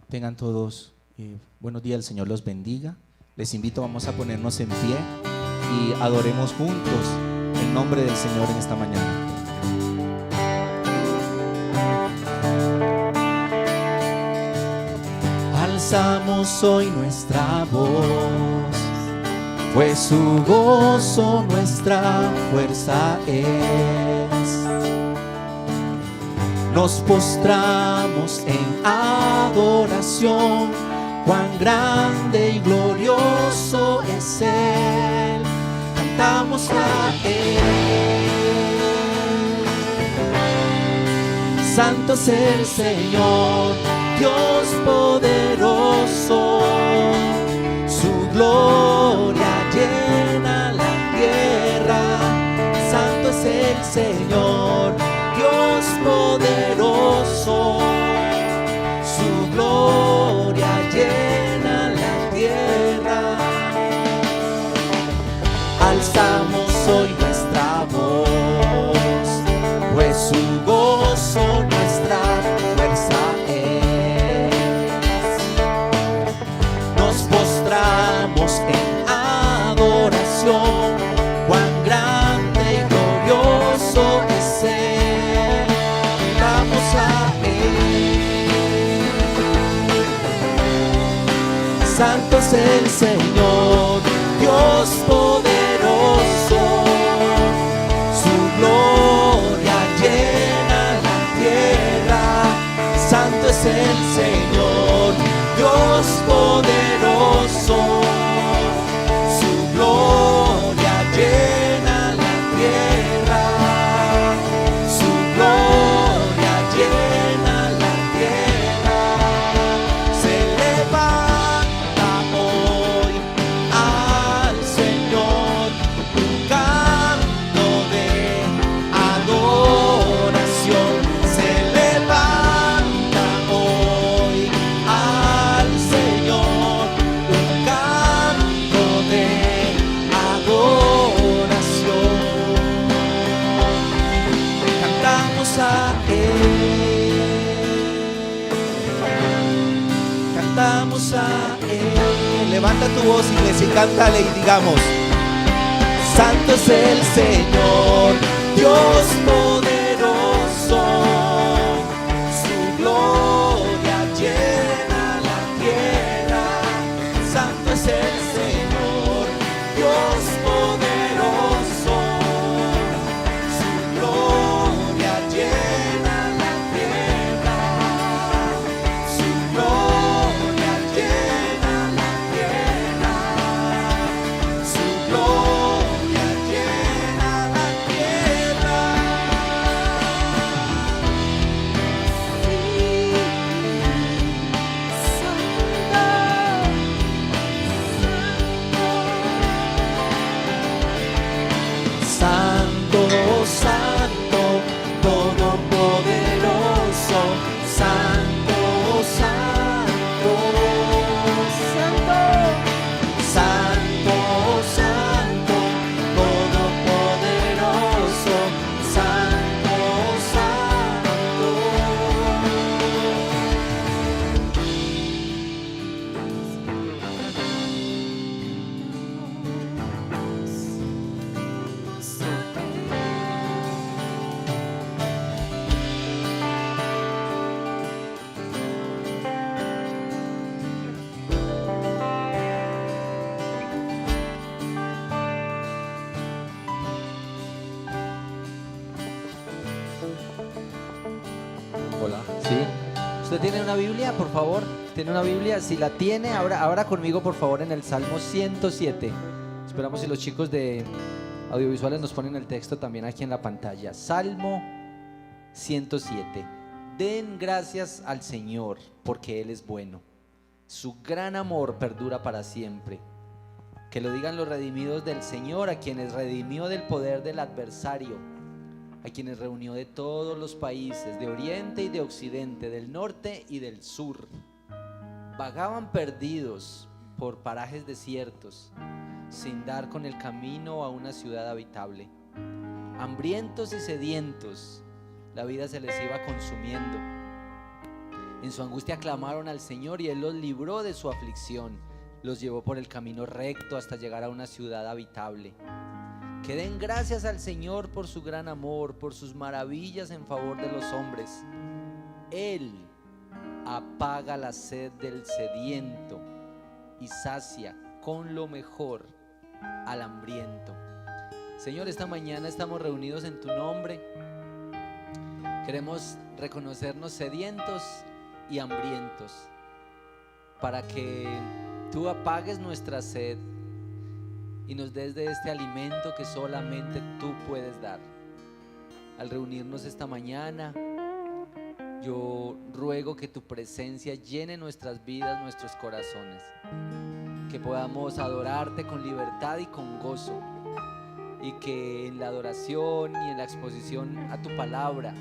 Tengan todos buenos días, el Señor los bendiga. Les invito, vamos a ponernos en pie y adoremos juntos el nombre del Señor en esta mañana. Alzamos hoy nuestra voz, pues su gozo nuestra fuerza es. Nos postramos en adoración, cuán grande y glorioso es Él. Cantamos a Él. Santo es el Señor, Dios poderoso. Su gloria llena la tierra. Santo es el Señor, Dios poderoso, su gloria llena la tierra. Alzamos hoy nuestra voz, pues su gozo nuestra fuerza es. Nos postramos en adoración, cuán grande y glorioso es Él. Santo es el Señor, Dios poderoso, su gloria llena la tierra. Santo es el Señor, Dios poderoso, su gloria llena la tierra. Su gloria llena la tierra. Se levanta hoy al Señor un canto de adoración. Se levanta hoy al Señor un canto de adoración. Cantamos a Él, cantamos a Él. Levanta tu voz, iglesia, y cántale y digamos: Santo es el Señor, Dios poderoso. Su gloria llena la tierra. Santo es el Señor, Dios poderoso. Su gloria llena la tierra. Su gloria llena la tierra. Su gloria llena la tierra. Santo, Santo, Todopoderoso. Santo, Santo, Santo, Santo, Santo, Todopoderoso. Santo, Santo. Hola. ¿Sí? ¿Usted tiene una Biblia, por favor? ¿Tiene una Biblia? Si la tiene, abra conmigo, por favor, en el Salmo 107. Esperamos si los chicos de audiovisuales nos ponen el texto también aquí en la pantalla. Salmo 107. Den gracias al Señor, porque Él es bueno. Su gran amor perdura para siempre. Que lo digan los redimidos del Señor, a quienes redimió del poder del adversario, a quienes reunió de todos los países, de oriente y de occidente, del norte y del sur. Vagaban perdidos por parajes desiertos, sin dar con el camino a una ciudad habitable. Hambrientos y sedientos, la vida se les iba consumiendo. En su angustia clamaron al Señor y Él los libró de su aflicción. Los llevó por el camino recto hasta llegar a una ciudad habitable. Que den gracias al Señor por su gran amor, por sus maravillas en favor de los hombres. Él apaga la sed del sediento y sacia con lo mejor al hambriento. Señor, esta mañana estamos reunidos en tu nombre. Queremos reconocernos sedientos y hambrientos para que tú apagues nuestra sed y nos des de este alimento que solamente tú puedes dar. Al reunirnos esta mañana, yo ruego que tu presencia llene nuestras vidas, nuestros corazones, que podamos adorarte con libertad y con gozo, y que en la adoración y en la exposición a tu palabra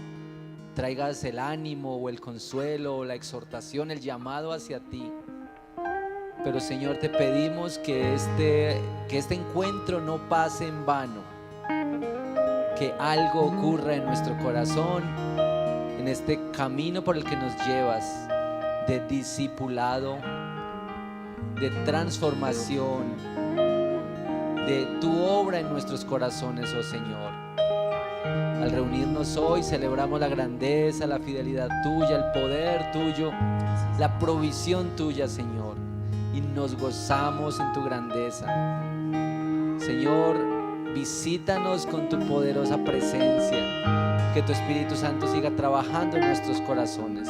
traigas el ánimo o el consuelo o la exhortación, el llamado hacia ti. Pero Señor, te pedimos que este encuentro no pase en vano, que algo ocurra en nuestro corazón, en este camino por el que nos llevas, de discipulado, de transformación, de tu obra en nuestros corazones, oh Señor. Al reunirnos hoy celebramos la grandeza, la fidelidad tuya, el poder tuyo, la provisión tuya, Señor, y nos gozamos en tu grandeza. Señor, visítanos con tu poderosa presencia, que tu Espíritu Santo siga trabajando en nuestros corazones.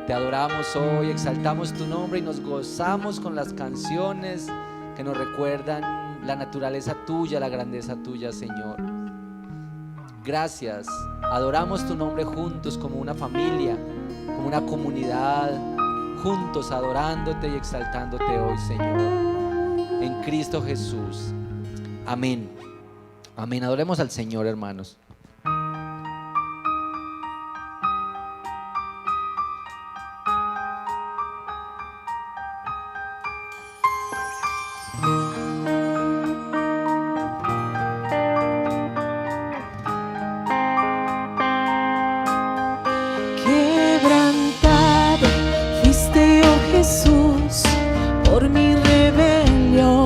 Te adoramos hoy, exaltamos tu nombre y nos gozamos con las canciones que nos recuerdan la naturaleza tuya, la grandeza tuya, Señor. Gracias, adoramos tu nombre juntos como una familia, como una comunidad, juntos adorándote y exaltándote hoy, Señor, en Cristo Jesús. Amén. Amén. Adoremos al Señor, hermanos. Quebrantado fuiste, oh Jesús, por mi rebelión.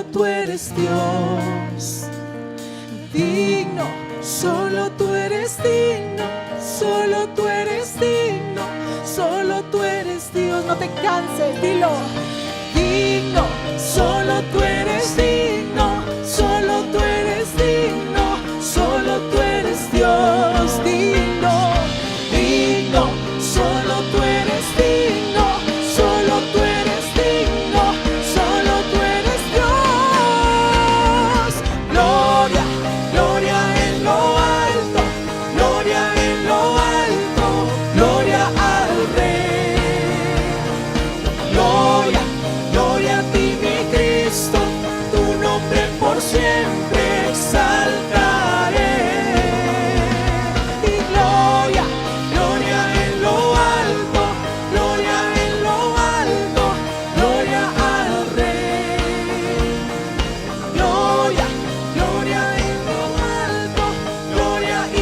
solo tú eres Dios. Digno, solo tú eres digno, solo tú eres digno, solo tú eres Dios. No te canses, dilo. Digno, solo tú eres digno, solo tú eres digno, solo tú eres Dios. Digno, digno, solo tú eres digno, solo tú eres digno, solo tú eres Dios. Gloria, gloria en lo alto, gloria en lo alto, gloria al Rey. Gloria, gloria a ti mi Cristo, tu nombre por siempre exaltaré. Y gloria, gloria en lo alto, gloria en lo alto, gloria al Rey. Gloria, gloria en lo alto, gloria y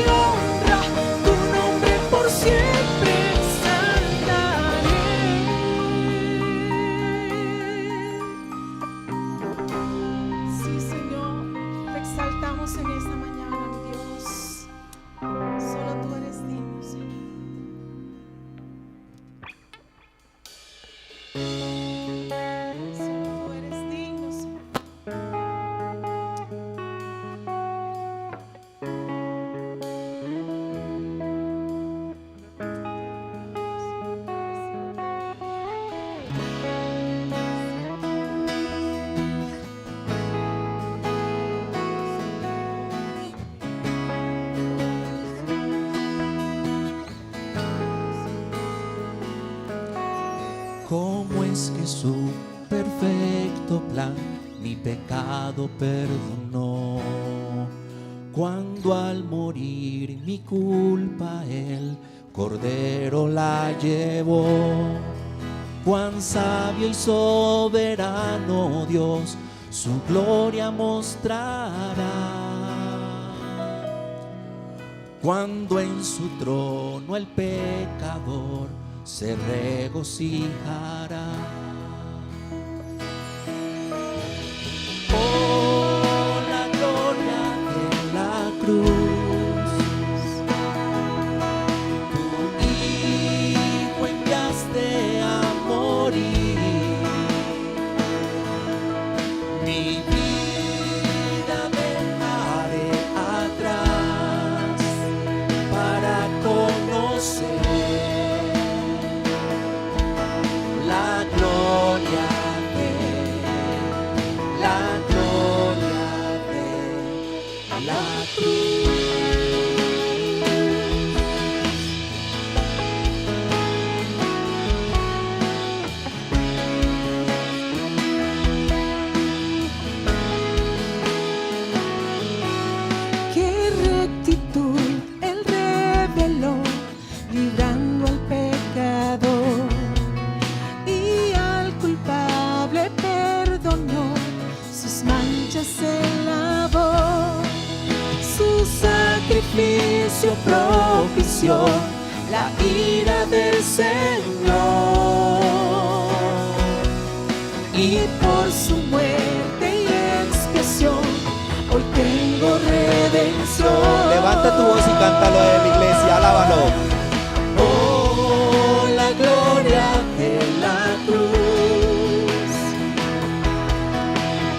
honra, tu nombre por siempre exaltaré. Sí, Señor, te exaltamos en esta mañana, mi Dios. Solo tú eres digno, Señor. Solo tú eres digno, Señor. ¿Cómo es que su perfecto plan mi pecado perdonó? Cuando al morir mi culpa el Cordero la llevó. Cuán sabio y soberano Dios su gloria mostrará. Cuando en su trono el pecador se regocijará. Oh, la gloria de la cruz, tu Hijo enviaste a morir. Mi vida dejaré atrás para conocer la gloria de la cruz. Qué rectitud él reveló, librando al pecador, y al culpable perdonó, sus manchas se lavó. Su sacrificio propició la ira del Señor, y por su muerte y expiación hoy tengo redención. Levanta tu voz y cántalo en la iglesia, alábalo. Oh, la gloria de la cruz.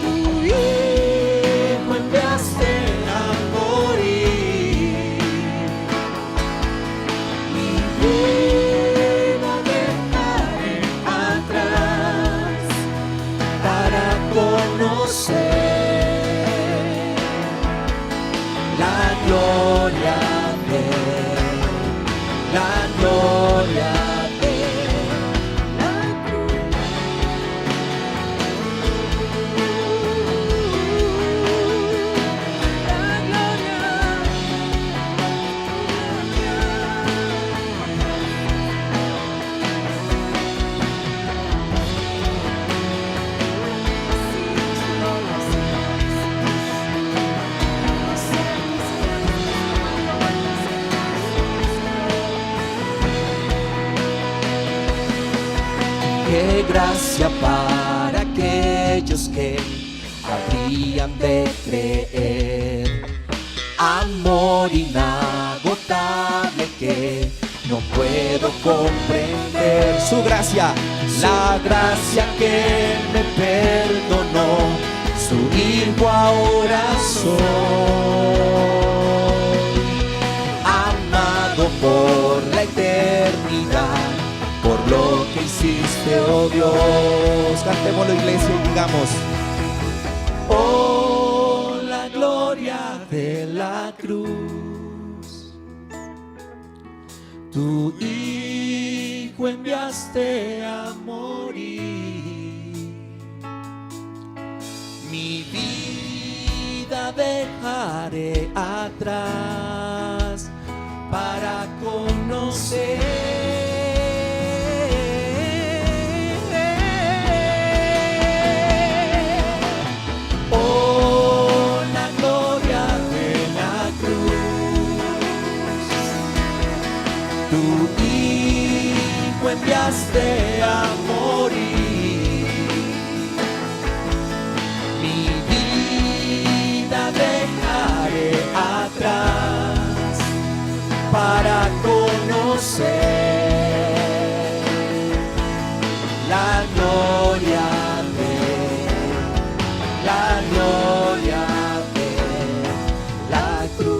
Tu Hijo enviaste a morir. Mi vida dejaré atrás para conocer la gloria de la cruz. La Qué gracia para aquellos que habrían de creer. Amor inagotable que no puedo comprender. Su gracia, la gracia que me perdonó, su hijo ahora soy. Amado por la eternidad, por lo que hiciste, oh Dios. Cantémoslo, iglesia, y digamos: oh, la gloria de la cruz. Tu hijo enviaste a morir. Mi vida dejaré atrás para conocer. Oh, la gloria de la cruz. Tu hijo enviaste a morir. Mi vida dejaré atrás para conocer la gloria de la cruz.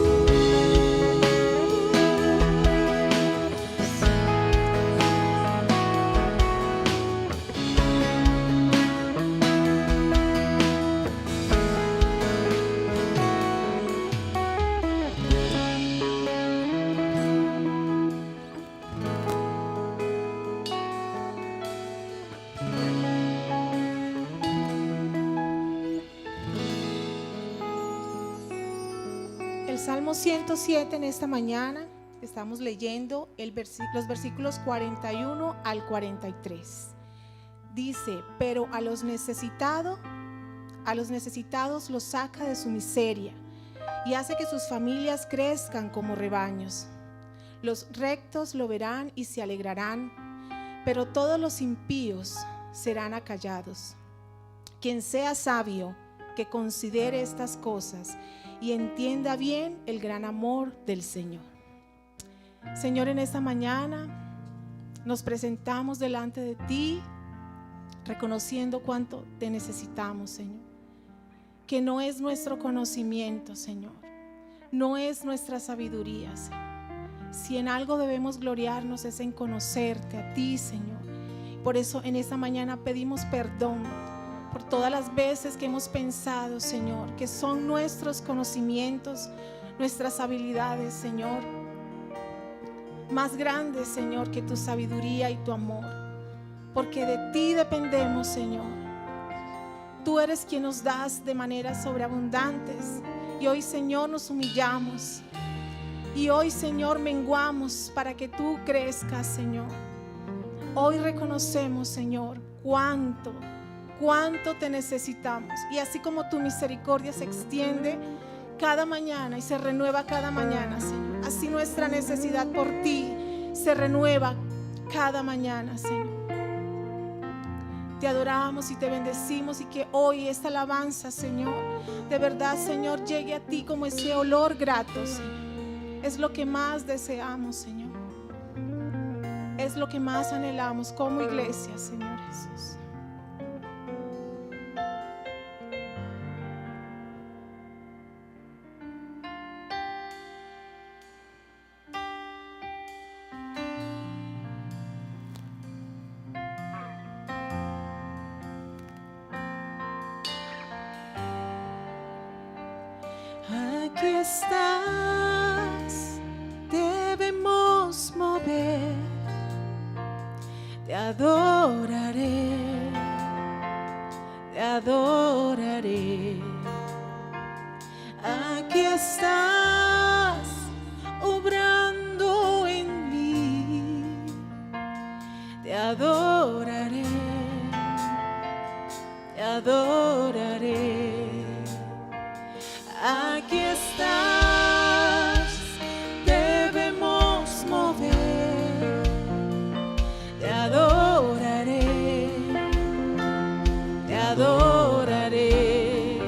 El Salmo 107 en esta mañana estamos leyendo los versículos 41 al 43. Dice: pero a los necesitados los saca de su miseria y hace que sus familias crezcan como rebaños. Los rectos lo verán y se alegrarán, pero todos los impíos serán acallados. Quien sea sabio, que considere estas cosas y entienda bien el gran amor del Señor. Señor, en esta mañana nos presentamos delante de ti, reconociendo cuánto te necesitamos, Señor. Que no es nuestro conocimiento, Señor, no es nuestra sabiduría, Señor. Si en algo debemos gloriarnos es en conocerte a ti, Señor. Por eso en esta mañana pedimos perdón por todas las veces que hemos pensado, Señor, que son nuestros conocimientos, nuestras habilidades, Señor, más grandes, Señor, que tu sabiduría y tu amor. Porque de ti dependemos, Señor. Tú eres quien nos das de maneras sobreabundantes. Y hoy, Señor, nos humillamos. Y hoy, Señor, menguamos para que tú crezcas, Señor. Hoy reconocemos, Señor, cuánto te necesitamos. Y así como tu misericordia se extiende cada mañana y se renueva cada mañana, Señor, así nuestra necesidad por ti se renueva cada mañana, Señor. Te adoramos y te bendecimos, y que hoy esta alabanza, Señor, de verdad, Señor, llegue a ti como ese olor grato, Señor. Es lo que más deseamos, Señor. Es lo que más anhelamos como iglesia, Señor Jesús. Aquí estás, debemos mover, te adoraré, te adoraré. Aquí estás, obrando en mí, te adoraré, te adoraré. Aquí estás, debemos mover, te adoraré, te adoraré.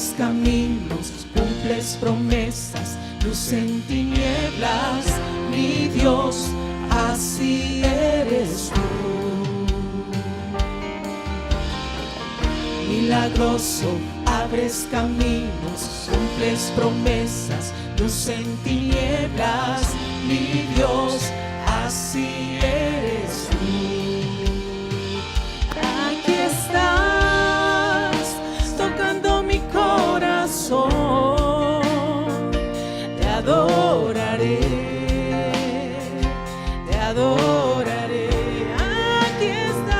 abres caminos, cumples promesas, luz en tinieblas, mi Dios, así eres tú. Milagroso, abres caminos, cumples promesas, luz en tinieblas, mi Dios, así eres tú. Aquí estás, tocando mi corazón, te adoraré, te adoraré. Aquí estás,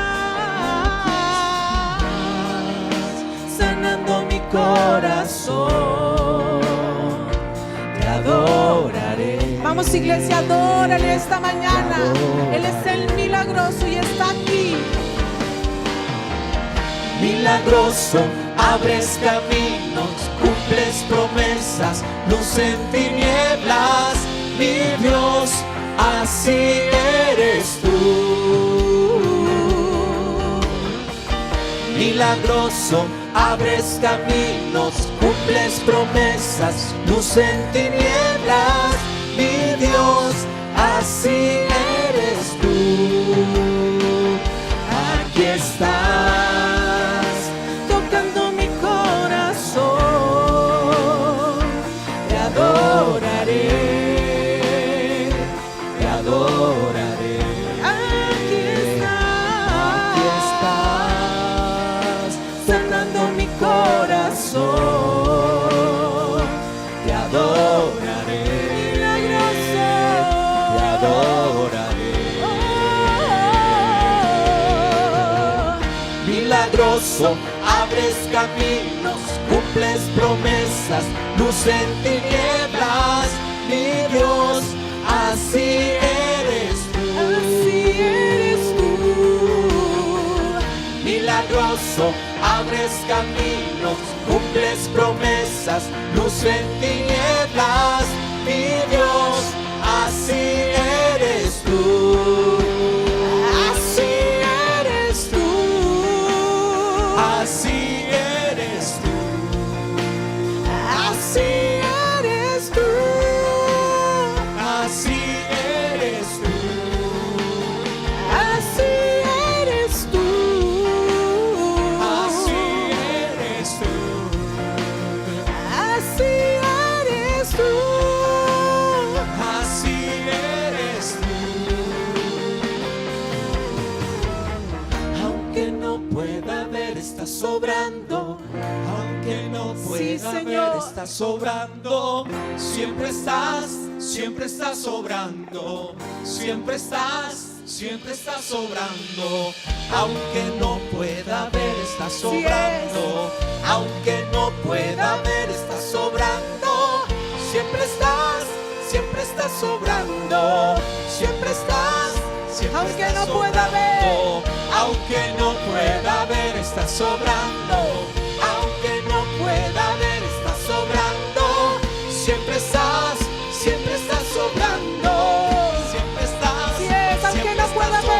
sanando mi corazón, te adoraré. Vamos, iglesia, adórale esta mañana. Él es el milagroso y está aquí. Milagroso, abres caminos, cumples promesas, luz en tinieblas, mi Dios, así eres tú. Milagroso, abres caminos, cumples promesas, luz en tinieblas, mi Dios, así eres tú. Aquí estás, tocando mi corazón, te adoraré, te adoraré. Aquí estás, sanando mi corazón, te adoraré, milagroso, te adoraré. Milagroso, abres caminos, cumples promesas, luz en tinieblas, mi Dios, así eres tú. Así eres tú. Milagroso, abres caminos, cumples promesas, luz en tinieblas, mi Dios, así eres tú. Así eres tú. Así eres tú. Así eres tú. Así eres tú. Así eres tú. Así eres tú. Así eres tú. Así eres tú. Aunque no pueda ver, estás sobrando. Aunque no pueda ver, estás sobrando. Siempre estás sobrando. Siempre estás sobrando. Aunque no pueda ver, estás sobrando. Aunque no pueda ver, estás sobrando. Siempre estás sobrando. Siempre estás aunque no pueda ver. Aunque no pueda ver, estás sobrando. Aunque no pueda ver, estás sobrando. Siempre estás sobrando. Siempre estás, aunque no pueda ver.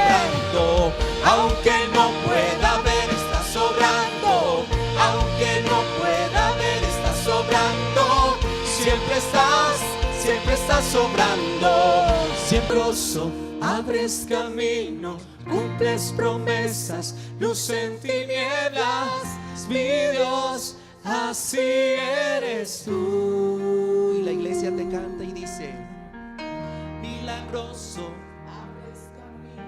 Aunque no pueda ver, estás sobrando. Aunque no pueda ver, estás sobrando. Siempre estás sobrando. Siempre gozo, abres camino, cumples promesas, luz en tinieblas, mi Dios, así eres tú. Y la iglesia te canta y dice: milagroso, abres camino,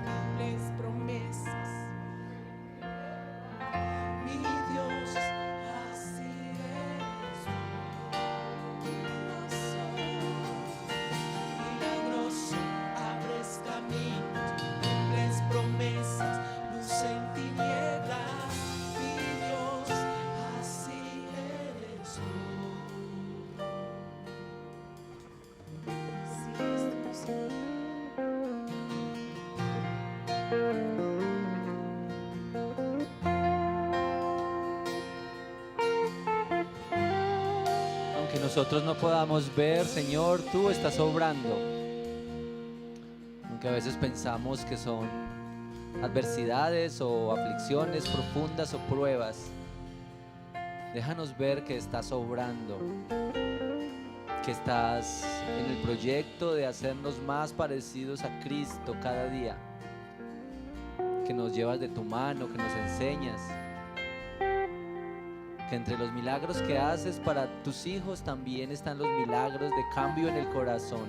cumples promesas, mi Dios, así eres tú. Milagroso, abres caminos, cumples promesas, luz en tinieblas, mi Dios, así eres tú. Aunque nosotros no podamos ver, Señor, tú estás obrando. Aunque a veces pensamos que son adversidades o aflicciones profundas o pruebas, Déjanos ver que estás obrando, que estás en el proyecto de hacernos más parecidos a Cristo cada día, que nos llevas de tu mano, que nos enseñas, que entre los milagros que haces para tus hijos también están los milagros de cambio en el corazón,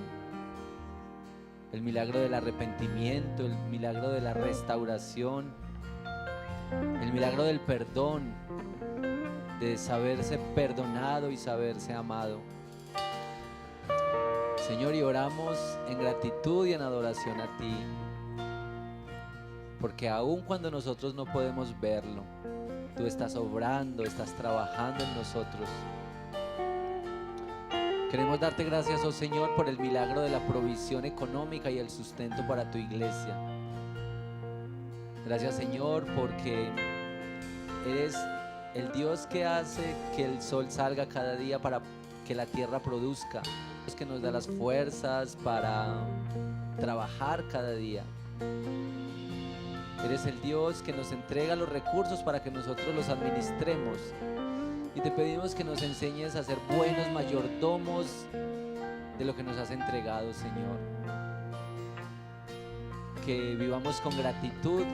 el milagro del arrepentimiento, el milagro de la restauración, el milagro del perdón, de saberse perdonado y saberse amado. Señor, y oramos en gratitud y en adoración a ti, porque aun cuando nosotros no podemos verlo, tú estás obrando, estás trabajando en nosotros. Queremos darte gracias, oh Señor, por el milagro de la provisión económica y el sustento para tu iglesia. Gracias, Señor, porque eres el Dios que hace que el sol salga cada día para que la tierra produzca. Es que nos da las fuerzas para trabajar cada día. Eres el Dios que nos entrega los recursos para que nosotros los administremos. Y te pedimos que nos enseñes a ser buenos mayordomos de lo que nos has entregado, Señor. Que vivamos con gratitud,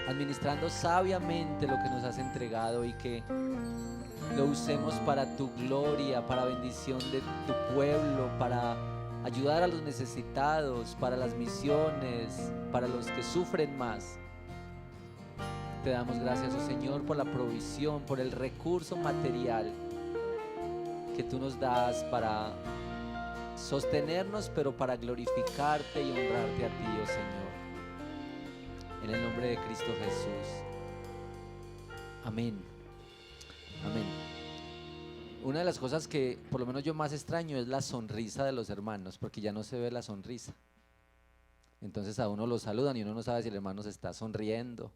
administrando sabiamente lo que nos has entregado, y que lo usemos para tu gloria, para bendición de tu pueblo, para ayudar a los necesitados, para las misiones, para los que sufren más. Te damos gracias, oh Señor, por la provisión, por el recurso material que tú nos das para sostenernos, pero para glorificarte y honrarte a ti, oh Señor. En el nombre de Cristo Jesús. Amén. Amén. Una de las cosas que por lo menos yo más extraño es la sonrisa de los hermanos, porque ya no se ve la sonrisa. Entonces a uno lo saludan y uno no sabe si el hermano se está sonriendo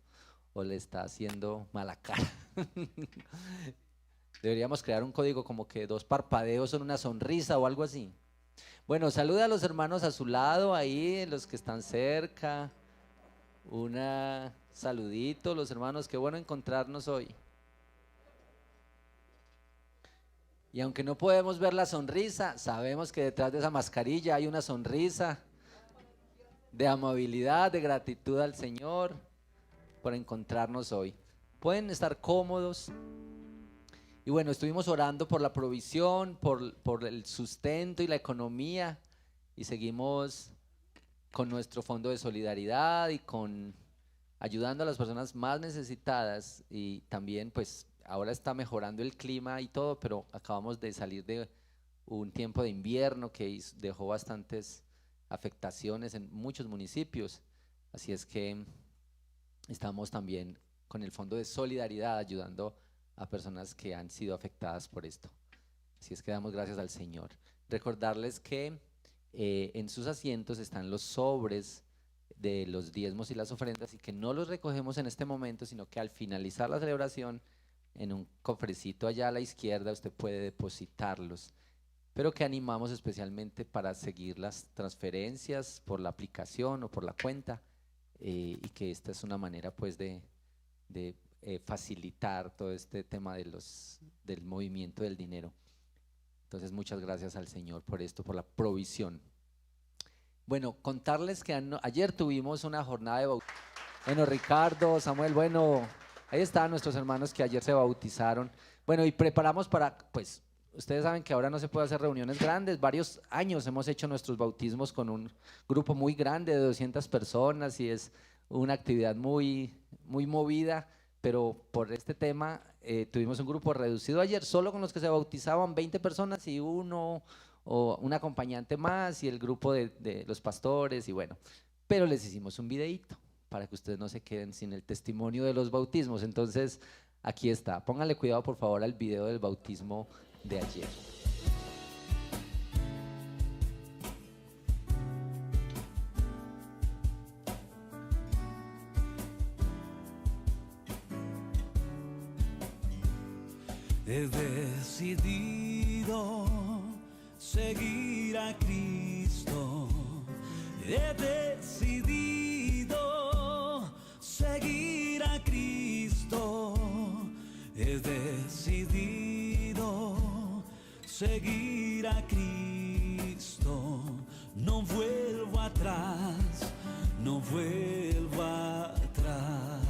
o le está haciendo mala cara. Deberíamos crear un código como que 2 parpadeos son una sonrisa o algo así. Bueno, saluda a los hermanos a su lado, ahí, los que están cerca. Un saludito, los hermanos, qué bueno encontrarnos hoy. Y aunque no podemos ver la sonrisa, sabemos que detrás de esa mascarilla hay una sonrisa de amabilidad, de gratitud al Señor por encontrarnos hoy. Pueden estar cómodos. Y bueno, estuvimos orando por la provisión, por el sustento y la economía, y seguimos con nuestro fondo de solidaridad y con ayudando a las personas más necesitadas. Y también pues ahora está mejorando el clima y todo, pero acabamos de salir de un tiempo de invierno que dejó bastantes afectaciones en muchos municipios, así es que estamos también con el fondo de solidaridad ayudando a personas que han sido afectadas por esto. Así es que damos gracias al Señor. Recordarles que en sus asientos están los sobres de los diezmos y las ofrendas, y que no los recogemos en este momento, sino que al finalizar la celebración, en un cofrecito allá a la izquierda usted puede depositarlos, pero que animamos especialmente para seguir las transferencias por la aplicación o por la cuenta, y que esta es una manera pues de facilitar todo este tema del movimiento del dinero. Entonces muchas gracias al Señor por esto, por la provisión. Bueno, contarles que ayer tuvimos una jornada de bautismo. Bueno, Ricardo, Samuel, bueno, ahí están nuestros hermanos que ayer se bautizaron. Bueno, y preparamos para, pues, ustedes saben que ahora no se puede hacer reuniones grandes. Varios años hemos hecho nuestros bautismos con un grupo muy grande de 200 personas, y es una actividad muy, muy movida, pero por este tema tuvimos un grupo reducido ayer, solo con los que se bautizaban 20 personas y uno o un acompañante más y el grupo de los pastores, y bueno, pero les hicimos un videíto para que ustedes no se queden sin el testimonio de los bautismos. Entonces aquí está, pónganle cuidado por favor al video del bautismo de ayer. He decidido seguir a Cristo. He decidido seguir a Cristo. he decidido seguir a Cristo. No vuelvo atrás, no vuelvo atrás.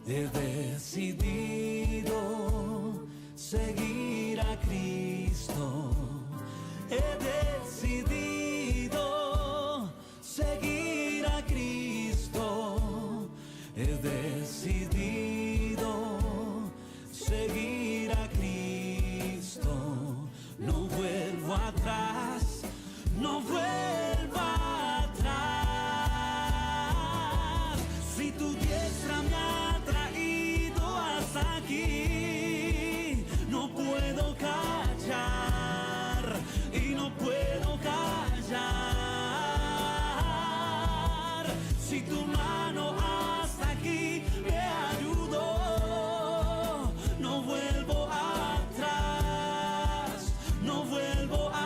He decidido seguir a Cristo. He decidido seguir a Cristo. He decidido seguir a Cristo. No vuelvo atrás, no vuelvo atrás. Si tu diestra me ha traído hasta aquí, no puedo callar y no puedo callar. Si tu mano hasta aquí me ayudó, no vuelvo atrás, no vuelvo atrás.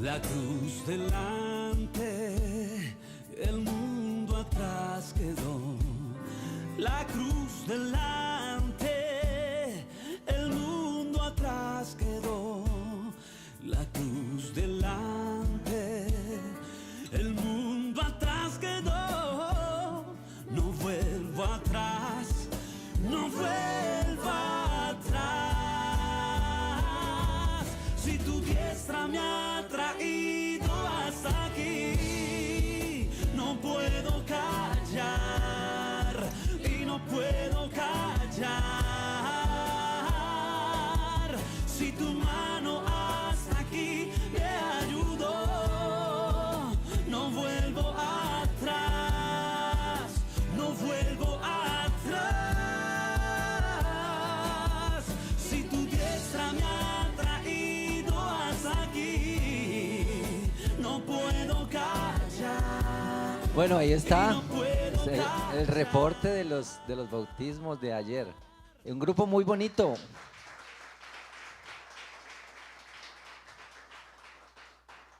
La cruz delante, el mundo atrás quedó. La cruz delante, el mundo atrás quedó. La cruz delante, el mundo atrás quedó. No vuelvo atrás, no vuelvo atrás. Si tu diestra me ha traído hasta aquí, no puedo callar y no puedo callar. Si tu mano hasta aquí me ayudó, no vuelvo atrás, no vuelvo atrás. Si tu diestra me ha traído hasta aquí, no puedo callar. Bueno, ahí está No puedo el reporte de los bautismos de ayer. Un grupo muy bonito.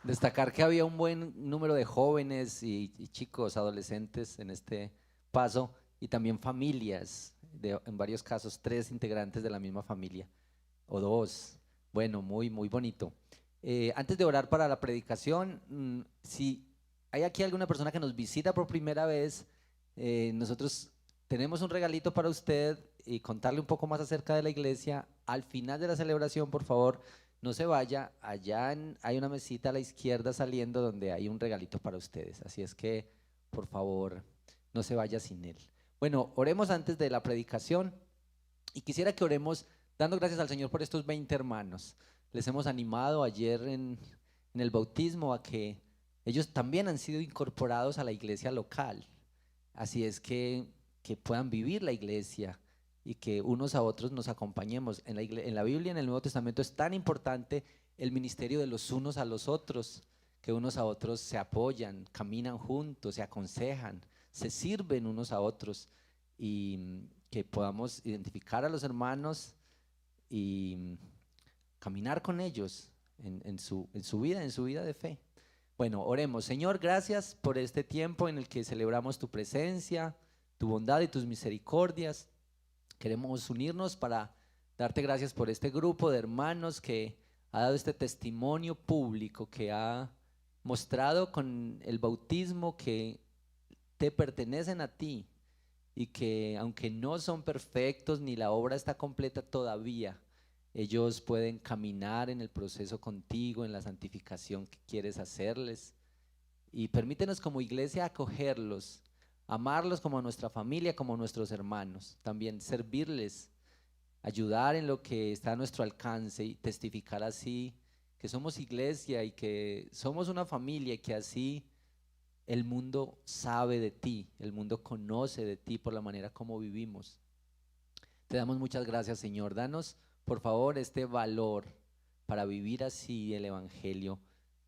Destacar que había un buen número de jóvenes y chicos, adolescentes en este paso y también familias, en varios casos 3 integrantes de la misma familia o 2. Bueno, muy, muy bonito. Antes de orar para la predicación, si hay aquí alguna persona que nos visita por primera vez, nosotros tenemos un regalito para usted y contarle un poco más acerca de la iglesia. Al final de la celebración, por favor, no se vaya. Allá hay una mesita a la izquierda saliendo donde hay un regalito para ustedes. Así es que, por favor, no se vaya sin él. Bueno, oremos antes de la predicación y quisiera que oremos dando gracias al Señor por estos 20 hermanos. Les hemos animado ayer en el bautismo a que ellos también han sido incorporados a la iglesia local. Así es que puedan vivir la iglesia y que unos a otros nos acompañemos. En la Biblia, en el Nuevo Testamento, es tan importante el ministerio de los unos a los otros, que unos a otros se apoyan, caminan juntos, se aconsejan, se sirven unos a otros, y que podamos identificar a los hermanos y caminar con ellos en su vida de fe. Bueno, oremos. Señor, gracias por este tiempo en el que celebramos tu presencia, tu bondad y tus misericordias. Queremos unirnos para darte gracias por este grupo de hermanos que ha dado este testimonio público, que ha mostrado con el bautismo que te pertenecen a ti y que aunque no son perfectos ni la obra está completa todavía, ellos pueden caminar en el proceso contigo, en la santificación que quieres hacerles. Y permítenos como iglesia acogerlos, amarlos como a nuestra familia, como a nuestros hermanos, también servirles, ayudar en lo que está a nuestro alcance y testificar así que somos iglesia y que somos una familia y que así el mundo sabe de ti, el mundo conoce de ti por la manera como vivimos. Te damos muchas gracias, Señor. Danos, por favor, este valor para vivir así el evangelio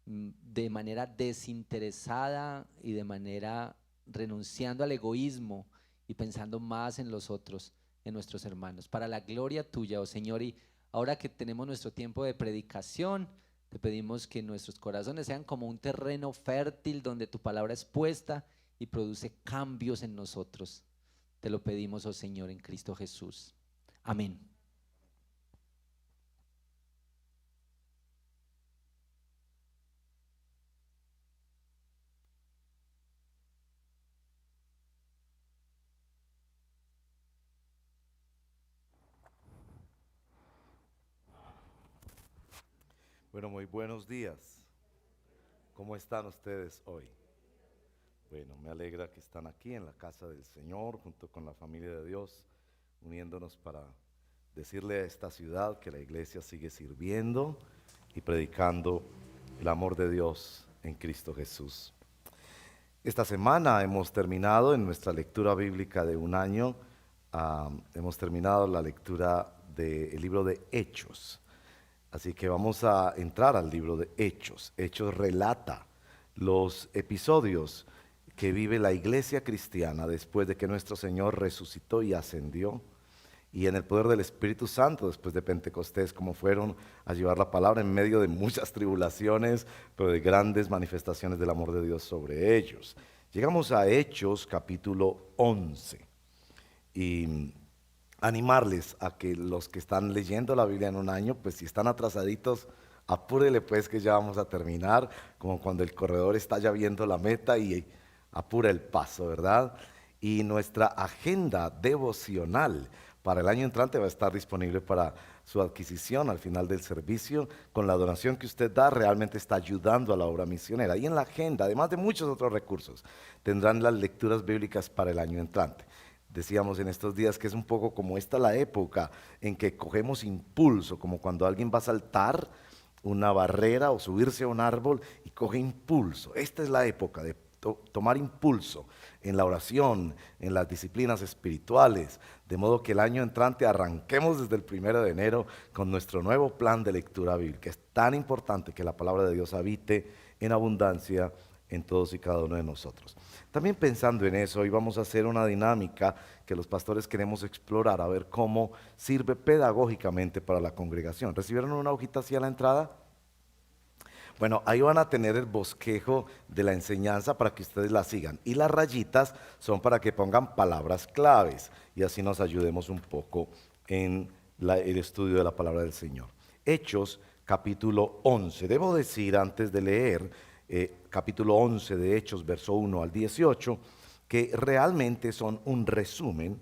de manera desinteresada y de manera renunciando al egoísmo y pensando más en los otros, en nuestros hermanos, para la gloria tuya, oh Señor. Y ahora que tenemos nuestro tiempo de predicación, te pedimos que nuestros corazones sean como un terreno fértil donde tu palabra es puesta y produce cambios en nosotros. Te lo pedimos, oh Señor, en Cristo Jesús. Amén. Bueno, muy buenos días. ¿Cómo están ustedes hoy? Bueno, me alegra que están aquí en la casa del Señor, junto con la familia de Dios, uniéndonos para decirle a esta ciudad que la iglesia sigue sirviendo y predicando el amor de Dios en Cristo Jesús. Esta semana hemos terminado en nuestra lectura bíblica de un año, hemos terminado la lectura del libro de Hechos. Así que vamos a entrar al libro de Hechos. Hechos relata los episodios que vive la iglesia cristiana después de que nuestro Señor resucitó y ascendió, y en el poder del Espíritu Santo después de Pentecostés, como fueron a llevar la palabra en medio de muchas tribulaciones, pero de grandes manifestaciones del amor de Dios sobre ellos. Llegamos a Hechos capítulo 11 y animarles a que los que están leyendo la Biblia en un año, pues si están atrasaditos, apúrele pues que ya vamos a terminar, como cuando el corredor está ya viendo la meta y apura el paso, ¿verdad? Y nuestra agenda devocional para el año entrante va a estar disponible para su adquisición al final del servicio. Con la donación que usted da, realmente está ayudando a la obra misionera. Y en la agenda, además de muchos otros recursos, tendrán las lecturas bíblicas para el año entrante. Decíamos en estos días que es un poco como esta la época en que cogemos impulso, como cuando alguien va a saltar una barrera o subirse a un árbol y coge impulso. Esta es la época de tomar impulso en la oración, en las disciplinas espirituales, de modo que el año entrante arranquemos desde el 1 de enero con nuestro nuevo plan de lectura bíblica. Es tan importante que la palabra de Dios habite en abundancia en todos y cada uno de nosotros. También pensando en eso, hoy vamos a hacer una dinámica que los pastores queremos explorar, a ver cómo sirve pedagógicamente para la congregación. ¿Recibieron una hojita así a la entrada? Bueno, ahí van a tener el bosquejo de la enseñanza para que ustedes la sigan. Y las rayitas son para que pongan palabras claves y así nos ayudemos un poco en el estudio de la palabra del Señor. Hechos, capítulo 11. Debo decir antes de leer capítulo 11 de Hechos, verso 1 al 18, que realmente son un resumen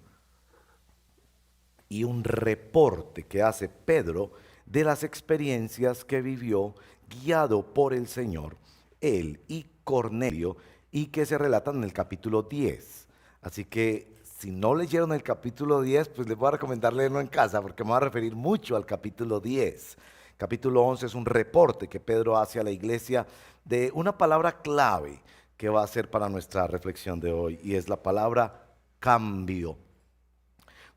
y un reporte que hace Pedro de las experiencias que vivió guiado por el Señor, él y Cornelio, y que se relatan en el capítulo 10. Así que si no leyeron el capítulo 10, pues les voy a recomendar leerlo en casa, porque me voy a referir mucho al capítulo 10. Capítulo 11 es un reporte que Pedro hace a la iglesia de una palabra clave que va a ser para nuestra reflexión de hoy, y es la palabra cambio.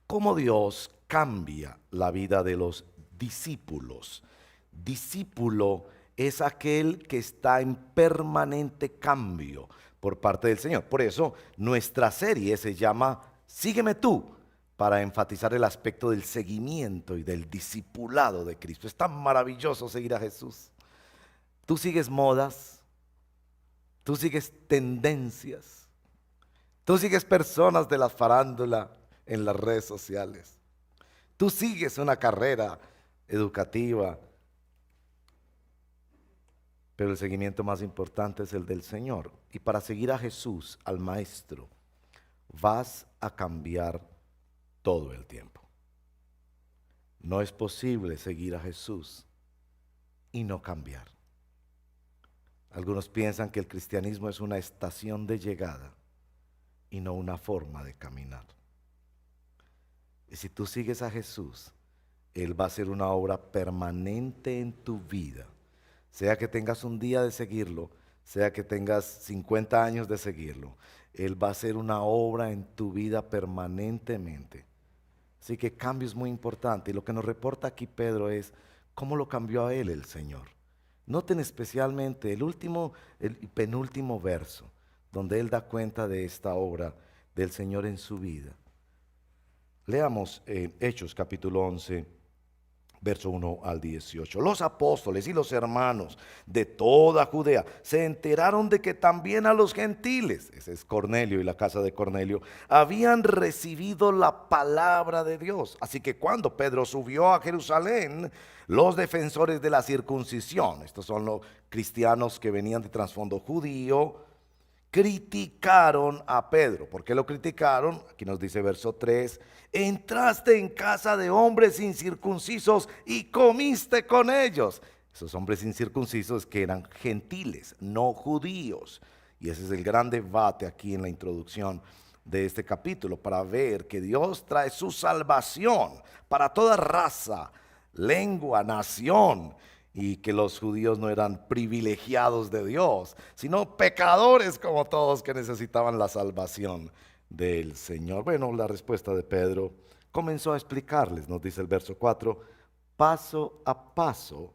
¿Cómo Dios cambia la vida de los discípulos? Discípulo es aquel que está en permanente cambio por parte del Señor. Por eso nuestra serie se llama Sígueme tú, para enfatizar el aspecto del seguimiento y del discipulado de Cristo. Es tan maravilloso seguir a Jesús. Tú sigues modas, tú sigues tendencias, tú sigues personas de la farándula en las redes sociales, tú sigues una carrera educativa, pero el seguimiento más importante es el del Señor. Y para seguir a Jesús, al Maestro, vas a cambiar todo el tiempo. No es posible seguir a Jesús y no cambiar. Algunos piensan que el cristianismo es una estación de llegada y no una forma de caminar. Y si tú sigues a Jesús, Él va a hacer una obra permanente en tu vida. Sea que tengas un día de seguirlo, sea que tengas 50 años de seguirlo, Él va a hacer una obra en tu vida permanentemente. Así que cambio es muy importante. Y lo que nos reporta aquí Pedro es cómo lo cambió a él el Señor. Noten especialmente el penúltimo verso, donde él da cuenta de esta obra del Señor en su vida. Leamos Hechos capítulo 11, verso 1 al 18. Los apóstoles y los hermanos de toda Judea se enteraron de que también a los gentiles, ese es Cornelio y la casa de Cornelio, habían recibido la palabra de Dios. Así que cuando Pedro subió a Jerusalén, los defensores de la circuncisión, estos son los cristianos que venían de trasfondo judío, criticaron a Pedro. ¿Por qué lo criticaron? Aquí nos dice verso 3: entraste en casa de hombres incircuncisos y comiste con ellos. Esos hombres incircuncisos que eran gentiles, no judíos. Y ese es el gran debate aquí en la introducción de este capítulo, para ver que Dios trae su salvación para toda raza, lengua, nación, y que los judíos no eran privilegiados de Dios, sino pecadores como todos que necesitaban la salvación del Señor. Bueno, la respuesta de Pedro comenzó a explicarles, nos dice el verso 4, paso a paso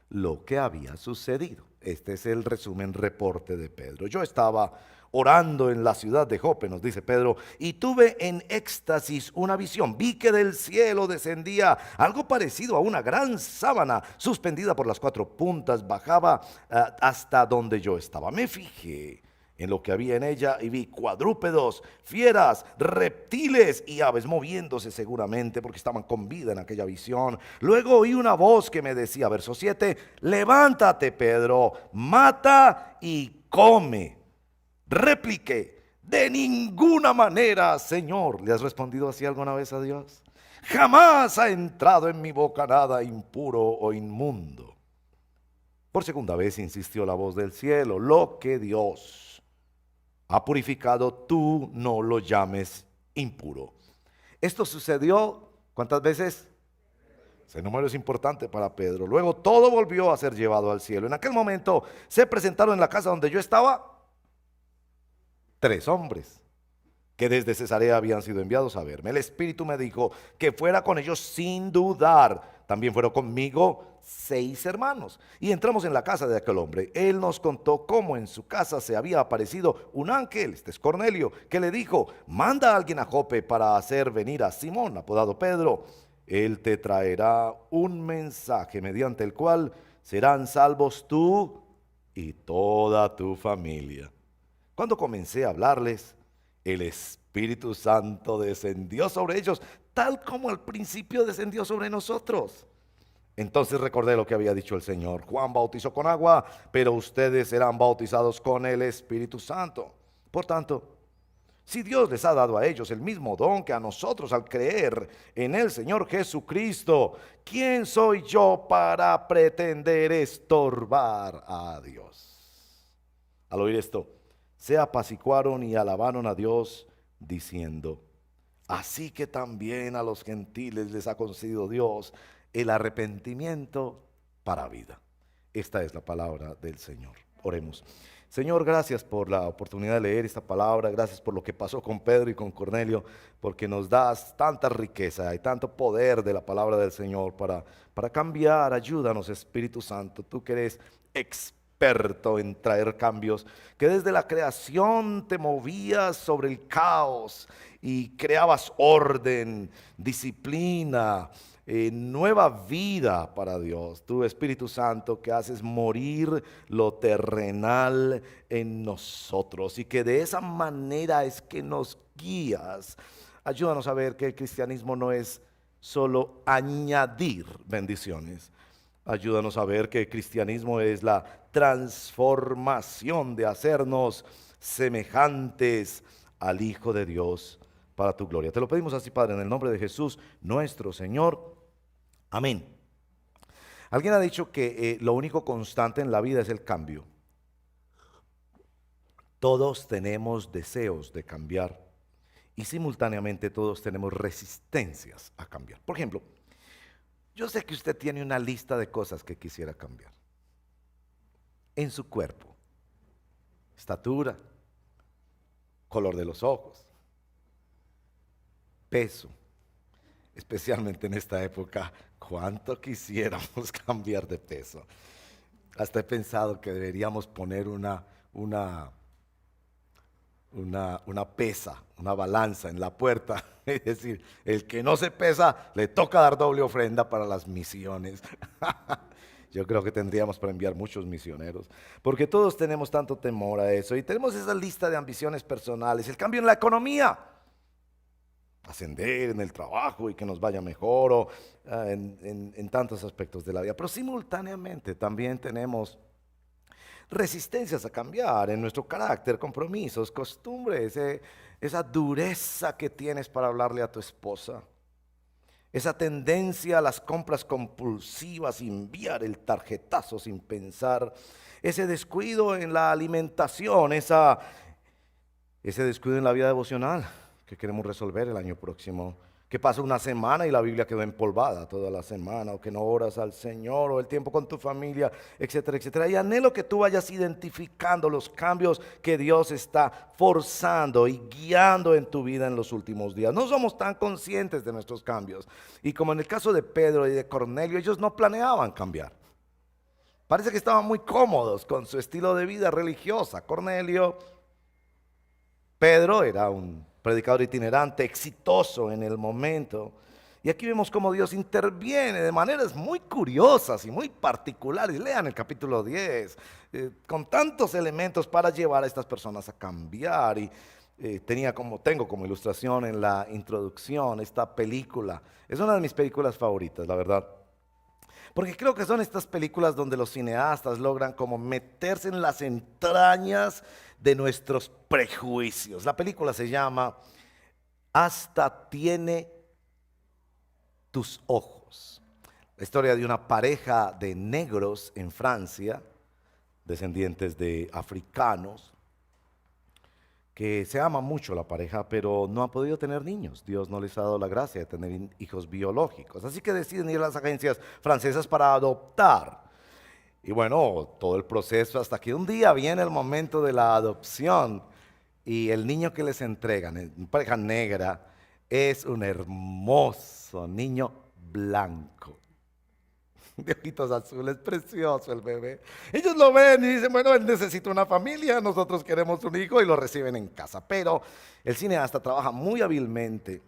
lo que había sucedido. Este es el resumen, reporte de Pedro. Yo estaba orando en la ciudad de Jope, nos dice Pedro, y tuve en éxtasis una visión. Vi que del cielo descendía algo parecido a una gran sábana suspendida por las 4 puntas, bajaba hasta donde yo estaba. Me fijé en lo que había en ella y vi cuadrúpedos, fieras, reptiles y aves moviéndose seguramente porque estaban con vida en aquella visión. Luego oí una voz que me decía, verso 7, levántate, Pedro, mata y come. Repliqué, de ninguna manera, Señor. ¿Le has respondido así alguna vez a Dios? Jamás ha entrado en mi boca nada impuro o inmundo. Por segunda vez insistió la voz del cielo, lo que Dios ha purificado, tú no lo llames impuro. Esto sucedió, ¿cuántas veces? Ese número es importante para Pedro. Luego todo volvió a ser llevado al cielo. En aquel momento se presentaron en la casa donde yo estaba 3 hombres que desde Cesarea habían sido enviados a verme. El Espíritu me dijo que fuera con ellos sin dudar. También fueron conmigo 6 hermanos. Y entramos en la casa de aquel hombre. Él nos contó cómo en su casa se había aparecido un ángel, este es Cornelio, que le dijo, manda a alguien a Jope para hacer venir a Simón, apodado Pedro. Él te traerá un mensaje mediante el cual serán salvos tú y toda tu familia. Cuando comencé a hablarles, el Espíritu Santo descendió sobre ellos, tal como al principio descendió sobre nosotros. Entonces recordé lo que había dicho el Señor. Juan bautizó con agua, pero ustedes serán bautizados con el Espíritu Santo. Por tanto, si Dios les ha dado a ellos el mismo don que a nosotros al creer en el Señor Jesucristo, ¿quién soy yo para pretender estorbar a Dios? Al oír esto, se apaciguaron y alabaron a Dios diciendo, así que también a los gentiles les ha concedido Dios el arrepentimiento para vida. Esta es la palabra del Señor. Oremos. Señor, gracias por la oportunidad de leer esta palabra, gracias por lo que pasó con Pedro y con Cornelio, porque nos das tanta riqueza y tanto poder de la palabra del Señor para cambiar. Ayúdanos, Espíritu Santo, tú que eres experto en traer cambios, que desde la creación te movías sobre el caos y creabas orden, disciplina, nueva vida para Dios. Tú, Espíritu Santo, que haces morir lo terrenal en nosotros y que de esa manera es que nos guías. Ayúdanos a ver que el cristianismo no es solo añadir bendiciones. Ayúdanos a ver que el cristianismo es la transformación de hacernos semejantes al Hijo de Dios para tu gloria. Te lo pedimos así, Padre, en el nombre de Jesús, nuestro Señor. Amén. Alguien ha dicho que lo único constante en la vida es el cambio. Todos tenemos deseos de cambiar y simultáneamente todos tenemos resistencias a cambiar. Por ejemplo, yo sé que usted tiene una lista de cosas que quisiera cambiar en su cuerpo: estatura, color de los ojos, peso. Especialmente en esta época, cuánto quisiéramos cambiar de peso. Hasta he pensado que deberíamos poner una una pesa, una balanza en la puerta. Es decir, el que no se pesa le toca dar doble ofrenda para las misiones. Yo creo que tendríamos para enviar muchos misioneros, porque todos tenemos tanto temor a eso y tenemos esa lista de ambiciones personales. El cambio en la economía, ascender en el trabajo y que nos vaya mejor, o en tantos aspectos de la vida. Pero simultáneamente también tenemos resistencias a cambiar en nuestro carácter, compromisos, costumbres, esa dureza que tienes para hablarle a tu esposa, esa tendencia a las compras compulsivas, enviar el tarjetazo sin pensar, ese descuido en la alimentación, ese descuido en la vida devocional que queremos resolver el año próximo. Que pasa una semana y la Biblia quedó empolvada toda la semana, o que no oras al Señor, o el tiempo con tu familia, etcétera, etcétera. Y anhelo que tú vayas identificando los cambios que Dios está forzando y guiando en tu vida en los últimos días. No somos tan conscientes de nuestros cambios. Y como en el caso de Pedro y de Cornelio, ellos no planeaban cambiar. Parece que estaban muy cómodos con su estilo de vida religiosa. Pedro era un predicador itinerante, exitoso en el momento. Y aquí vemos cómo Dios interviene de maneras muy curiosas y muy particulares. Lean el capítulo 10, con tantos elementos para llevar a estas personas a cambiar. Y tengo como ilustración en la introducción esta película. Es una de mis películas favoritas, la verdad. Porque creo que son estas películas donde los cineastas logran como meterse en las entrañas de nuestros prejuicios. La película se llama Hasta tiene tus ojos. La historia de una pareja de negros en Francia, descendientes de africanos, que se ama mucho la pareja, pero no ha podido tener niños. Dios no les ha dado la gracia de tener hijos biológicos. Así que deciden ir a las agencias francesas para adoptar. Y bueno, todo el proceso hasta que un día viene el momento de la adopción y el niño que les entregan, una pareja negra, es un hermoso niño blanco. De ojitos azules, precioso el bebé. Ellos lo ven y dicen, bueno, él necesita una familia, nosotros queremos un hijo, y lo reciben en casa. Pero el cineasta trabaja muy hábilmente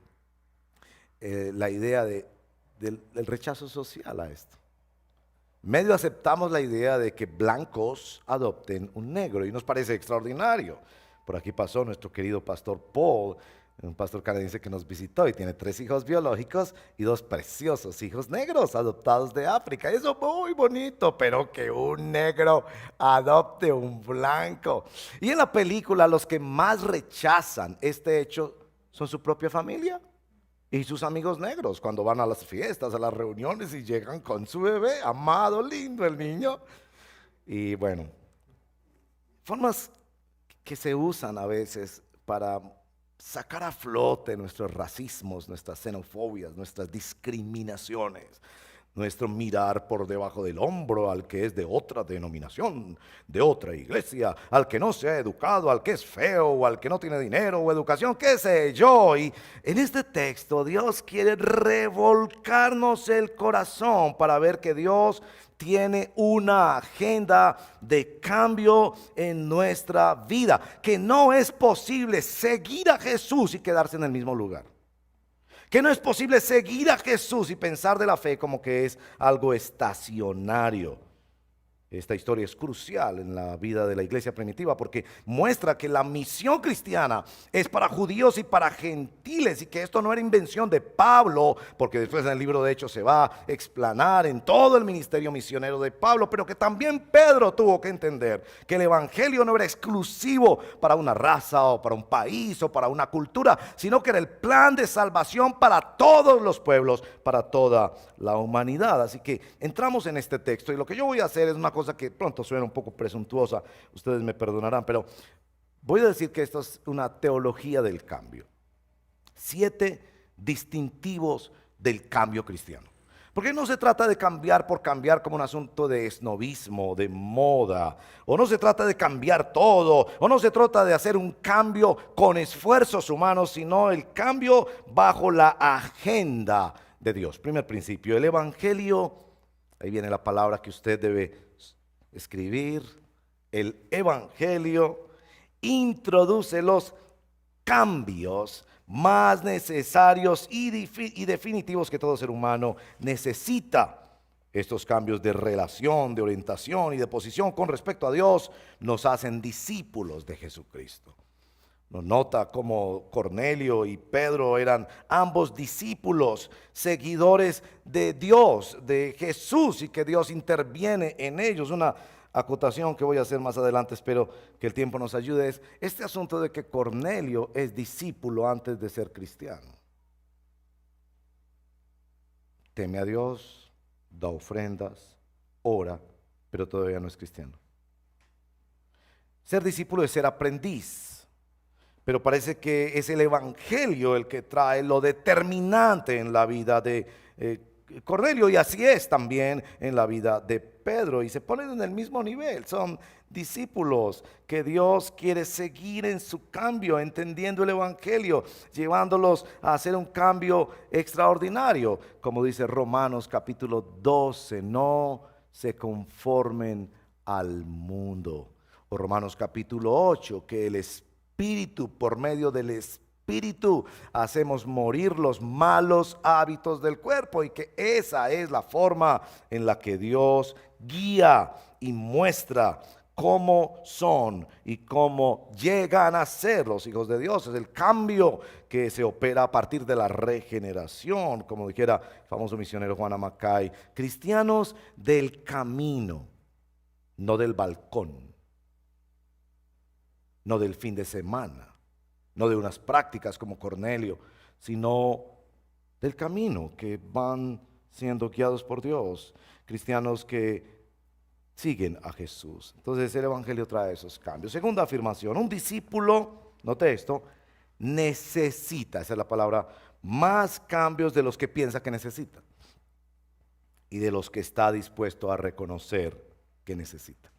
la idea del rechazo social a esto. Medio aceptamos la idea de que blancos adopten un negro y nos parece extraordinario. Por aquí pasó nuestro querido pastor Paul, un pastor canadiense que nos visitó y tiene 3 hijos biológicos y 2 preciosos hijos negros adoptados de África. Eso es muy bonito, pero que un negro adopte un blanco. Y en la película los que más rechazan este hecho son su propia familia y sus amigos negros cuando van a las fiestas, a las reuniones y llegan con su bebé, amado, lindo el niño. Y bueno, formas que se usan a veces para sacar a flote nuestros racismos, nuestras xenofobias, nuestras discriminaciones, nuestro mirar por debajo del hombro al que es de otra denominación, de otra iglesia, al que no se ha educado, al que es feo, o al que no tiene dinero o educación, qué sé yo. Y en este texto Dios quiere revolcarnos el corazón para ver que Dios tiene una agenda de cambio en nuestra vida, que no es posible seguir a Jesús y quedarse en el mismo lugar. Que no es posible seguir a Jesús y pensar de la fe como que es algo estacionario. Esta historia es crucial en la vida de la iglesia primitiva porque muestra que la misión cristiana es para judíos y para gentiles, y que esto no era invención de Pablo, porque después en el libro de Hechos se va a explanar en todo el ministerio misionero de Pablo, pero que también Pedro tuvo que entender que el evangelio no era exclusivo para una raza o para un país o para una cultura, sino que era el plan de salvación para todos los pueblos, para toda la humanidad. Así que entramos en este texto y lo que yo voy a hacer es una cosa que pronto suena un poco presuntuosa, ustedes me perdonarán, pero voy a decir que esto es una teología del cambio. 7 distintivos del cambio cristiano. Porque no se trata de cambiar por cambiar como un asunto de esnovismo, de moda, o no se trata de cambiar todo, o no se trata de hacer un cambio con esfuerzos humanos, sino el cambio bajo la agenda de Dios. Primer principio, el evangelio, ahí viene la palabra que usted debe escribir, el evangelio introduce los cambios más necesarios y definitivos que todo ser humano necesita. Estos cambios de relación, de orientación y de posición con respecto a Dios nos hacen discípulos de Jesucristo. Nos nota como Cornelio y Pedro eran ambos discípulos, seguidores de Dios, de Jesús, y que Dios interviene en ellos. Una acotación que voy a hacer más adelante, espero que el tiempo nos ayude, es este asunto de que Cornelio es discípulo antes de ser cristiano. Teme a Dios, da ofrendas, ora, pero todavía no es cristiano. Ser discípulo es ser aprendiz, pero parece que es el evangelio el que trae lo determinante en la vida de Cornelio, y así es también en la vida de Pedro, y se ponen en el mismo nivel. Son discípulos que Dios quiere seguir en su cambio, entendiendo el evangelio, llevándolos a hacer un cambio extraordinario, como dice Romanos capítulo 12, no se conformen al mundo. O Romanos capítulo 8, que el Espíritu, por medio del Espíritu, hacemos morir los malos hábitos del cuerpo, y que esa es la forma en la que Dios guía y muestra cómo son y cómo llegan a ser los hijos de Dios. Es el cambio que se opera a partir de la regeneración, como dijera el famoso misionero Juan Amacay: cristianos del camino, no del balcón, no del fin de semana, no de unas prácticas como Cornelio, sino del camino, que van siendo guiados por Dios, cristianos que siguen a Jesús. Entonces el evangelio trae esos cambios. Segunda afirmación: un discípulo, note esto, necesita, esa es la palabra, más cambios de los que piensa que necesita y de los que está dispuesto a reconocer que necesita.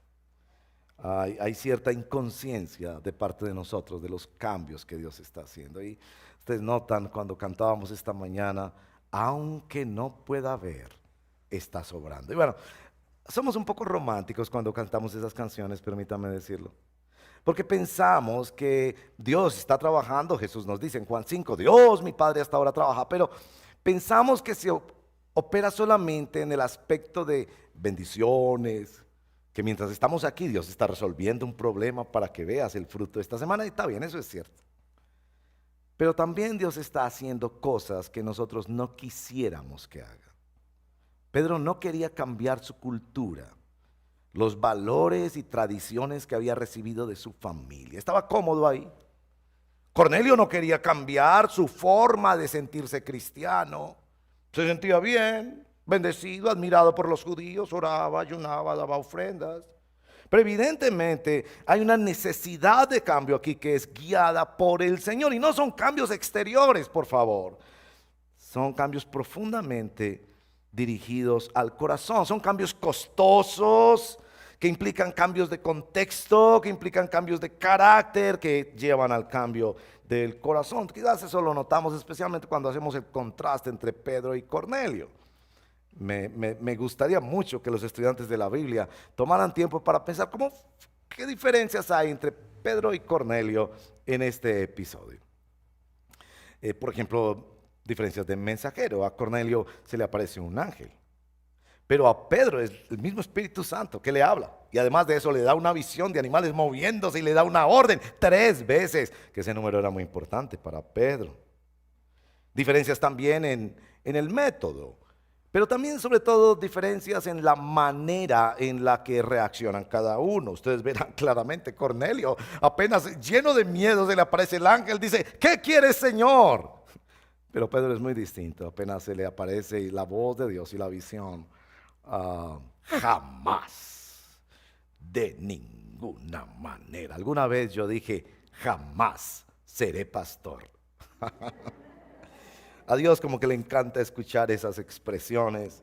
Hay cierta inconsciencia de parte de nosotros de los cambios que Dios está haciendo. Y ustedes notan cuando cantábamos esta mañana: aunque no pueda ver, está sobrando. Y bueno, somos un poco románticos cuando cantamos esas canciones, permítame decirlo, porque pensamos que Dios está trabajando. Jesús nos dice en Juan 5, Dios mi Padre hasta ahora trabaja, pero pensamos que se opera solamente en el aspecto de bendiciones, que mientras estamos aquí Dios está resolviendo un problema para que veas el fruto de esta semana, y está bien, eso es cierto. Pero también Dios está haciendo cosas que nosotros no quisiéramos que haga. Pedro no quería cambiar su cultura, los valores y tradiciones que había recibido de su familia. Estaba cómodo ahí. Cornelio no quería cambiar su forma de sentirse cristiano. Se sentía bien, bendecido, admirado por los judíos, oraba, ayunaba, daba ofrendas. Pero evidentemente hay una necesidad de cambio aquí que es guiada por el Señor. Y no son cambios exteriores, por favor. Son cambios profundamente dirigidos al corazón. Son cambios costosos, que implican cambios de contexto, que implican cambios de carácter, que llevan al cambio del corazón. Quizás eso lo notamos especialmente cuando hacemos el contraste entre Pedro y Cornelio. Me gustaría mucho que los estudiantes de la Biblia tomaran tiempo para pensar qué diferencias hay entre Pedro y Cornelio en este episodio. Por ejemplo, diferencias de mensajero. A Cornelio se le aparece un ángel, pero a Pedro es el mismo Espíritu Santo que le habla, y además de eso le da una visión de animales moviéndose y le da una orden 3 veces, que ese número era muy importante para Pedro. Diferencias también en el método, pero también sobre todo diferencias en la manera en la que reaccionan cada uno. Ustedes verán claramente, Cornelio, apenas lleno de miedo, se le aparece el ángel, dice: ¿qué quieres, Señor? Pero Pedro es muy distinto. Apenas se le aparece la voz de Dios y la visión: jamás, de ninguna manera. Alguna vez yo dije: jamás seré pastor. A Dios como que le encanta escuchar esas expresiones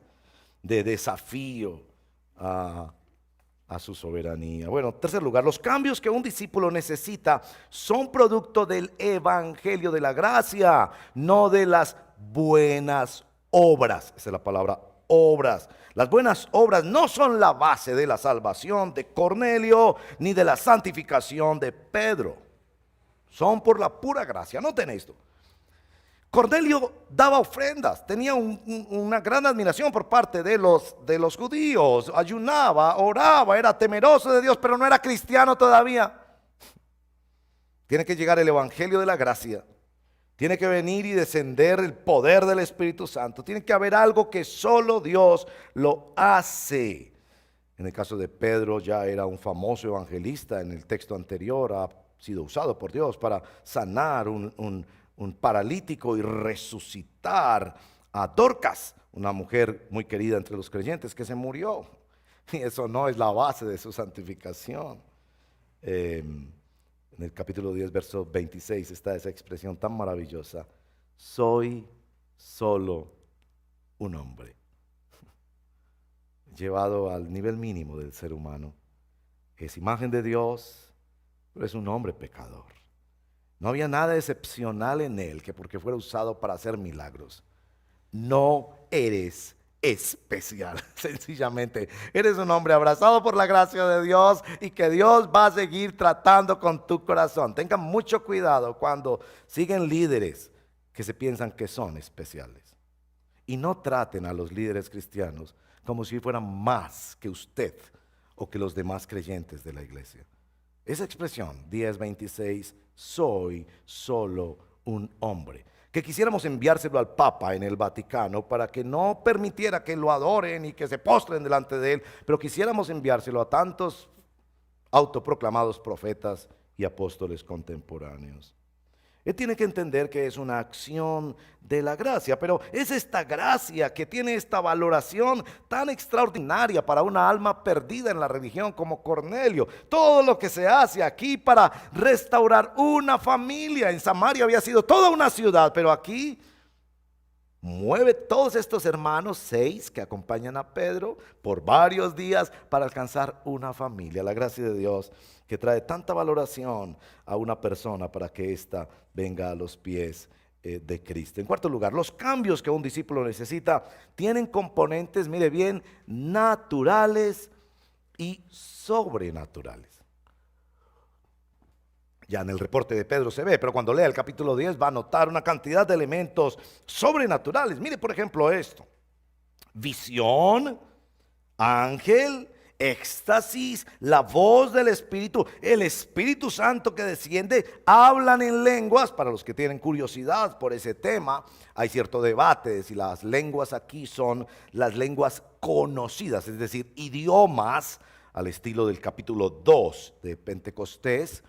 de desafío a su soberanía. Bueno, tercer lugar, los cambios que un discípulo necesita son producto del evangelio de la gracia, no de las buenas obras. Esa es la palabra obras. Las buenas obras no son la base de la salvación de Cornelio ni de la santificación de Pedro. Son por la pura gracia. Noten esto. Cornelio daba ofrendas, tenía una gran admiración por parte de los judíos, ayunaba, oraba, era temeroso de Dios, pero no era cristiano todavía. Tiene que llegar el evangelio de la gracia, tiene que venir y descender el poder del Espíritu Santo, tiene que haber algo que solo Dios lo hace. En el caso de Pedro ya era un famoso evangelista, en el texto anterior ha sido usado por Dios para sanar un paralítico y resucitar a Dorcas, una mujer muy querida entre los creyentes que se murió. Y eso no es la base de su santificación. En el capítulo 10, verso 26 está esa expresión tan maravillosa: soy solo un hombre. Llevado al nivel mínimo del ser humano. Es imagen de Dios, pero es un hombre pecador. No había nada excepcional en él que porque fuera usado para hacer milagros. No eres especial, sencillamente. Eres un hombre abrazado por la gracia de Dios y que Dios va a seguir tratando con tu corazón. Tengan mucho cuidado cuando siguen líderes que se piensan que son especiales. Y no traten a los líderes cristianos como si fueran más que usted o que los demás creyentes de la iglesia. Esa expresión, 10:26, soy solo un hombre, que quisiéramos enviárselo al Papa en el Vaticano para que no permitiera que lo adoren y que se postren delante de él, pero quisiéramos enviárselo a tantos autoproclamados profetas y apóstoles contemporáneos. Él tiene que entender que es una acción de la gracia, pero es esta gracia que tiene esta valoración tan extraordinaria para una alma perdida en la religión como Cornelio. Todo lo que se hace aquí para restaurar una familia. En Samaria había sido toda una ciudad, pero aquí mueve todos estos hermanos, 6 que acompañan a Pedro por varios días para alcanzar una familia. La gracia de Dios que trae tanta valoración a una persona para que ésta venga a los pies de Cristo. En cuarto lugar, los cambios que un discípulo necesita tienen componentes, mire bien, naturales y sobrenaturales. Ya en el reporte de Pedro se ve, pero cuando lea el capítulo 10 va a notar una cantidad de elementos sobrenaturales. Mire por ejemplo esto: visión, ángel, éxtasis, la voz del Espíritu, el Espíritu Santo que desciende, hablan en lenguas. Para los que tienen curiosidad por ese tema, hay cierto debate de si las lenguas aquí son las lenguas conocidas, es decir, idiomas al estilo del capítulo 2 de Pentecostés,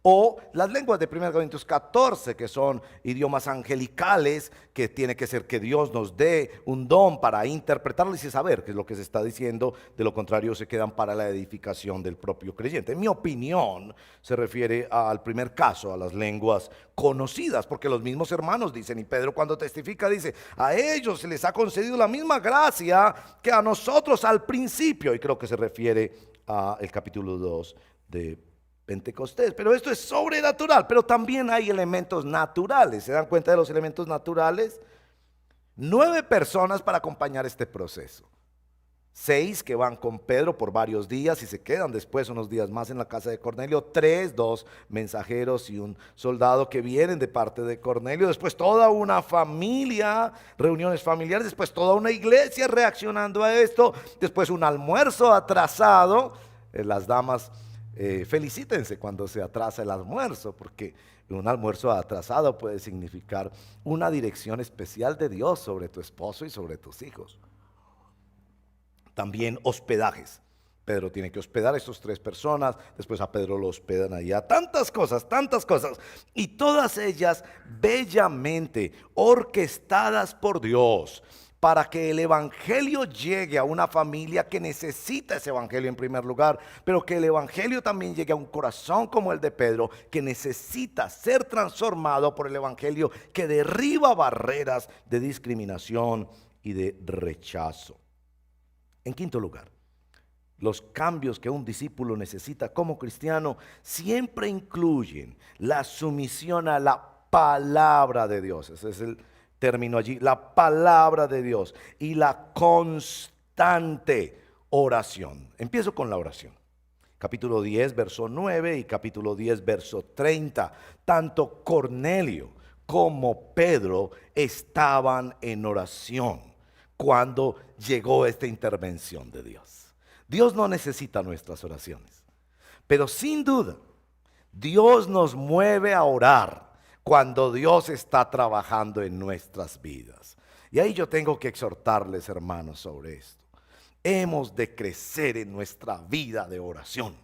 o las lenguas de 1 Corintios 14, que son idiomas angelicales, que tiene que ser que Dios nos dé un don para interpretarlas y saber qué es lo que se está diciendo. De lo contrario se quedan para la edificación del propio creyente. En mi opinión se refiere al primer caso, a las lenguas conocidas, porque los mismos hermanos dicen, y Pedro cuando testifica dice, a ellos se les ha concedido la misma gracia que a nosotros al principio, y creo que se refiere al capítulo 2 de Pentecostés. Pero esto es sobrenatural, pero también hay elementos naturales. ¿Se dan cuenta de los elementos naturales? 9 personas para acompañar este proceso. 6 que van con Pedro por varios días y se quedan después unos días más en la casa de Cornelio. 3, 2 mensajeros y un soldado que vienen de parte de Cornelio. Después toda una familia, reuniones familiares. Después toda una iglesia reaccionando a esto. Después un almuerzo atrasado. Las damas, felicítense cuando se atrasa el almuerzo, porque un almuerzo atrasado puede significar una dirección especial de Dios sobre tu esposo y sobre tus hijos. También hospedajes. Pedro tiene que hospedar a estas 3 personas, después a Pedro lo hospedan allá. Tantas cosas, y todas ellas bellamente orquestadas por Dios, para que el evangelio llegue a una familia que necesita ese evangelio en primer lugar, pero que el evangelio también llegue a un corazón como el de Pedro, que necesita ser transformado por el evangelio que derriba barreras de discriminación y de rechazo. En quinto lugar, los cambios que un discípulo necesita como cristiano siempre incluyen la sumisión a la palabra de Dios. Ese es el terminó allí, la palabra de Dios y la constante oración. Empiezo con la oración. Capítulo 10, verso 9 y capítulo 10, verso 30. Tanto Cornelio como Pedro estaban en oración cuando llegó esta intervención de Dios. Dios no necesita nuestras oraciones, pero sin duda Dios nos mueve a orar cuando Dios está trabajando en nuestras vidas. Y ahí yo tengo que exhortarles, hermanos, sobre esto. Hemos de crecer en nuestra vida de oración.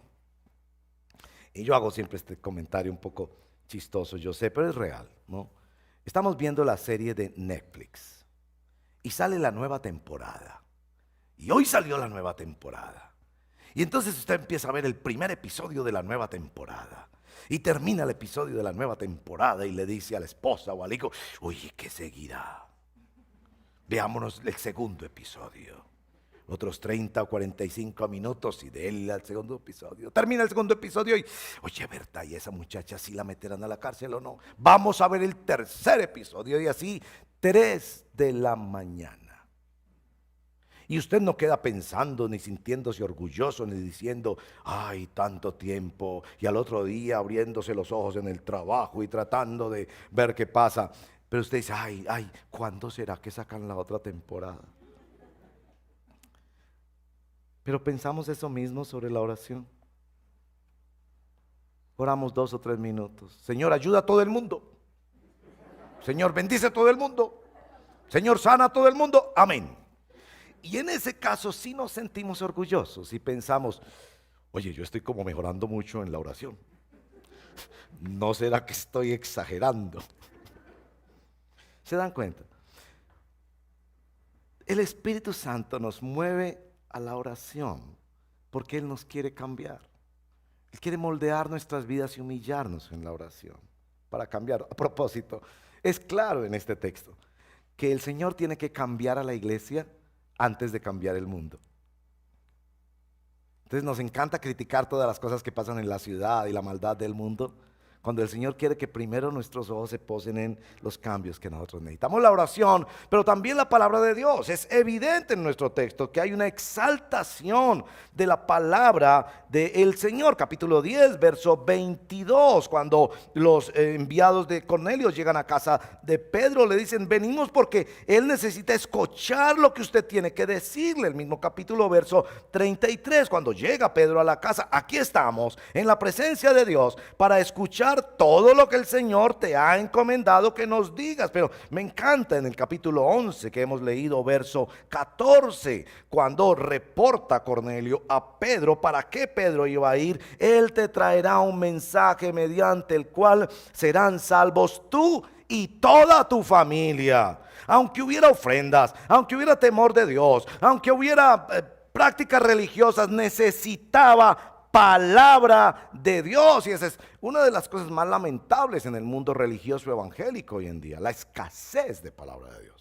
Y yo hago siempre este comentario un poco chistoso, yo sé, pero es real, ¿no? Estamos viendo la serie de Netflix y sale la nueva temporada. Y hoy salió la nueva temporada. Y entonces usted empieza a ver el primer episodio de la nueva temporada. Y termina el episodio de la nueva temporada y le dice a la esposa o al hijo, oye, ¿qué seguirá? Veámonos el segundo episodio. Otros 30 o 45 minutos y de él al segundo episodio. Termina el segundo episodio y, oye, ¿verdad? ¿Y esa muchacha sí la meterán a la cárcel o no? Vamos a ver el tercer episodio y así 3 de la mañana. Y usted no queda pensando ni sintiéndose orgulloso ni diciendo, ay, tanto tiempo. Y al otro día abriéndose los ojos en el trabajo y tratando de ver qué pasa. Pero usted dice, ay, ¿cuándo será que sacan la otra temporada? Pero pensamos eso mismo sobre la oración. Oramos 2 o 3 minutos. Señor, ayuda a todo el mundo. Señor, bendice a todo el mundo. Señor, sana a todo el mundo. Amén. Y en ese caso sí nos sentimos orgullosos y pensamos, oye, yo estoy como mejorando mucho en la oración. ¿No será que estoy exagerando? ¿Se dan cuenta? El Espíritu Santo nos mueve a la oración porque Él nos quiere cambiar. Él quiere moldear nuestras vidas y humillarnos en la oración para cambiar. A propósito, es claro en este texto que el Señor tiene que cambiar a la iglesia antes de cambiar el mundo. Entonces nos encanta criticar todas las cosas que pasan en la ciudad y la maldad del mundo, cuando el Señor quiere que primero nuestros ojos se posen en los cambios que nosotros necesitamos. La oración, pero también la palabra de Dios. Es evidente en nuestro texto que hay una exaltación de la palabra del Señor. Capítulo 10, verso 22, cuando los enviados de Cornelio llegan a casa de Pedro, le dicen, venimos porque él necesita escuchar lo que usted tiene que decirle. El mismo capítulo, verso 33, cuando llega Pedro a la casa, aquí estamos en la presencia de Dios para escuchar todo lo que el Señor te ha encomendado que nos digas. Pero me encanta en el capítulo 11 que hemos leído, verso 14, cuando reporta Cornelio a Pedro para qué Pedro iba a ir. Él te traerá un mensaje mediante el cual serán salvos tú y toda tu familia. Aunque hubiera ofrendas, aunque hubiera temor de Dios, aunque hubiera prácticas religiosas, necesitaba palabra de Dios. Y esa es una de las cosas más lamentables en el mundo religioso evangélico hoy en día, la escasez de palabra de Dios.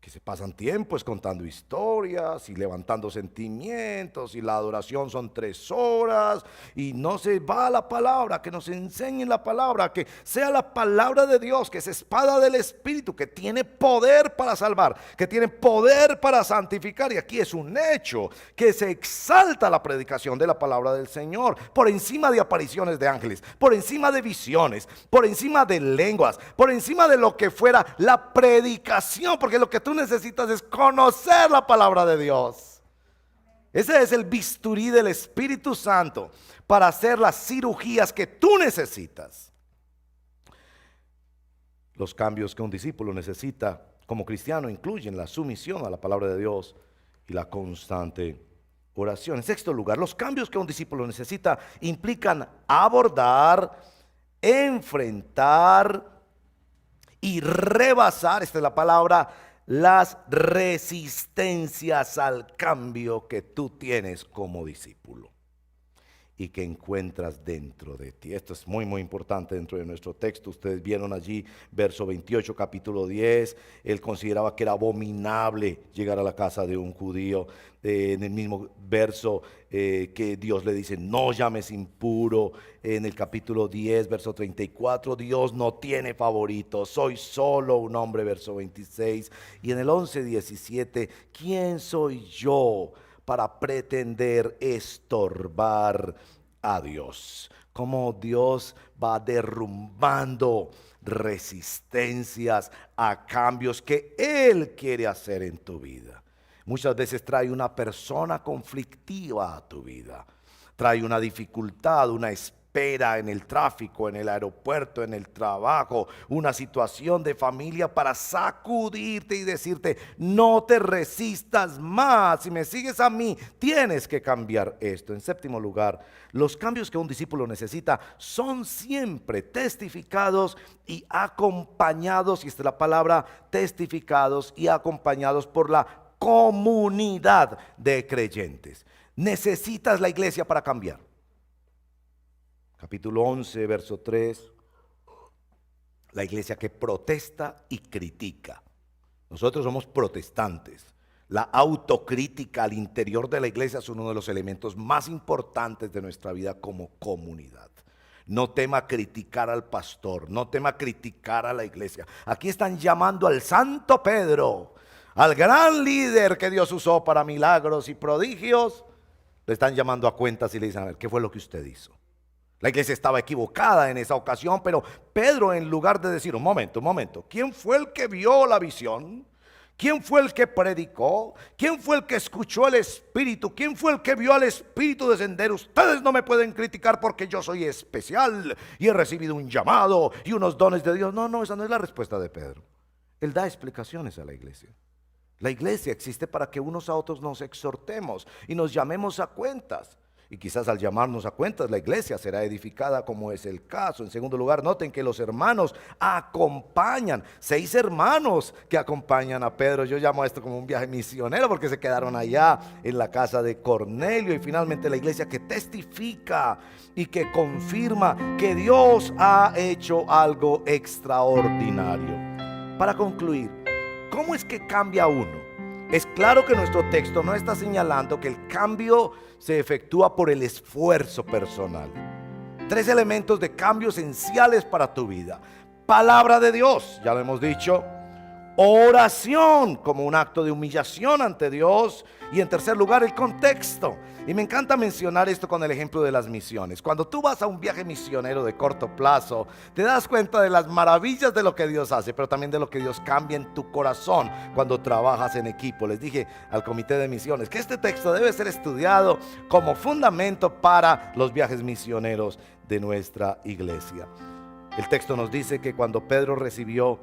Que se pasan tiempos contando historias y levantando sentimientos, y la adoración son 3 horas y no se va a la palabra, que nos enseñen la palabra, que sea la palabra de Dios, que es espada del Espíritu, que tiene poder para salvar, que tiene poder para santificar. Y aquí es un hecho que se exalta la predicación de la palabra del Señor por encima de apariciones de ángeles, por encima de visiones, por encima de lenguas, por encima de lo que fuera la predicación, porque lo que tú necesitas es conocer la palabra de Dios. Ese es el bisturí del Espíritu Santo para hacer las cirugías que tú necesitas. Los cambios que un discípulo necesita como cristiano incluyen la sumisión a la palabra de Dios y la constante oración. En sexto lugar, los cambios que un discípulo necesita implican abordar, enfrentar y rebasar, esta es la palabra, las resistencias al cambio que tú tienes como discípulo. y que encuentras dentro de ti. Esto es muy importante dentro de nuestro texto. Ustedes vieron allí verso 28, capítulo 10. Él consideraba que era abominable llegar a la casa de un judío. En el mismo verso que Dios le dice, no llames impuro. En el capítulo 10, verso 34, Dios no tiene favoritos, soy solo un hombre, verso 26. Y en el 11, 17, ¿quién soy yo para pretender estorbar a Dios? Cómo Dios va derrumbando resistencias a cambios que Él quiere hacer en tu vida. Muchas veces trae una persona conflictiva a tu vida, trae una dificultad, una espera en el tráfico, en el aeropuerto, en el trabajo, una situación de familia para sacudirte y decirte, no te resistas más, si me sigues a mí, tienes que cambiar esto. En séptimo lugar, los cambios que un discípulo necesita son siempre testificados y acompañados, y esta es la palabra, testificados y acompañados por la comunidad de creyentes. Necesitas la iglesia para cambiar. Capítulo 11, verso 3. La iglesia que protesta y critica. Nosotros somos protestantes. La autocrítica al interior de la iglesia es uno de los elementos más importantes de nuestra vida como comunidad. No tema criticar al pastor, no tema criticar a la iglesia. Aquí están llamando al Santo Pedro, al gran líder que Dios usó para milagros y prodigios. Le están llamando a cuentas y le dicen, a ver, ¿qué fue lo que usted hizo? La iglesia estaba equivocada en esa ocasión, pero Pedro, en lugar de decir, un momento, ¿quién fue el que vio la visión? ¿Quién fue el que predicó? ¿Quién fue el que escuchó el Espíritu? ¿Quién fue el que vio al Espíritu descender? Ustedes no me pueden criticar porque yo soy especial y he recibido un llamado y unos dones de Dios. No, esa no es la respuesta de Pedro. Él da explicaciones a la iglesia. La iglesia existe para que unos a otros nos exhortemos y nos llamemos a cuentas. Y quizás al llamarnos a cuentas la iglesia será edificada, como es el caso. En segundo lugar, noten que los hermanos acompañan. 6 hermanos que acompañan a Pedro. Yo llamo a esto como un viaje misionero porque se quedaron allá en la casa de Cornelio. Y finalmente la iglesia que testifica y que confirma que Dios ha hecho algo extraordinario. Para concluir, ¿cómo es que cambia uno? Es claro que nuestro texto no está señalando que el cambio se efectúa por el esfuerzo personal. 3 elementos de cambio esenciales para tu vida. Palabra de Dios, ya lo hemos dicho. Oración como un acto de humillación ante Dios. Y en tercer lugar, el contexto. Y me encanta mencionar esto con el ejemplo de las misiones. Cuando tú vas a un viaje misionero de corto plazo, te das cuenta de las maravillas de lo que Dios hace, pero también de lo que Dios cambia en tu corazón cuando trabajas en equipo. Les dije al comité de misiones que este texto debe ser estudiado como fundamento para los viajes misioneros de nuestra iglesia. El texto nos dice que cuando Pedro recibió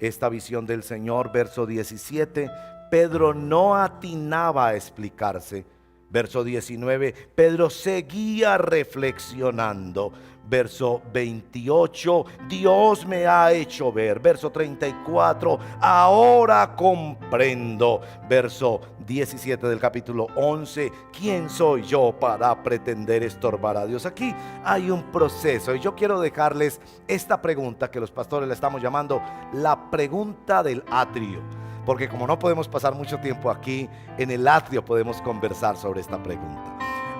esta visión del Señor, verso 17, Pedro no atinaba a explicarse. Verso 19, Pedro seguía reflexionando. Verso 28, Dios me ha hecho ver. Verso 34, ahora comprendo. Verso 17 del capítulo 11, ¿quién soy yo para pretender estorbar a Dios? Aquí hay un proceso y yo quiero dejarles esta pregunta que los pastores le estamos llamando la pregunta del atrio. Porque como no podemos pasar mucho tiempo aquí, en el atrio podemos conversar sobre esta pregunta.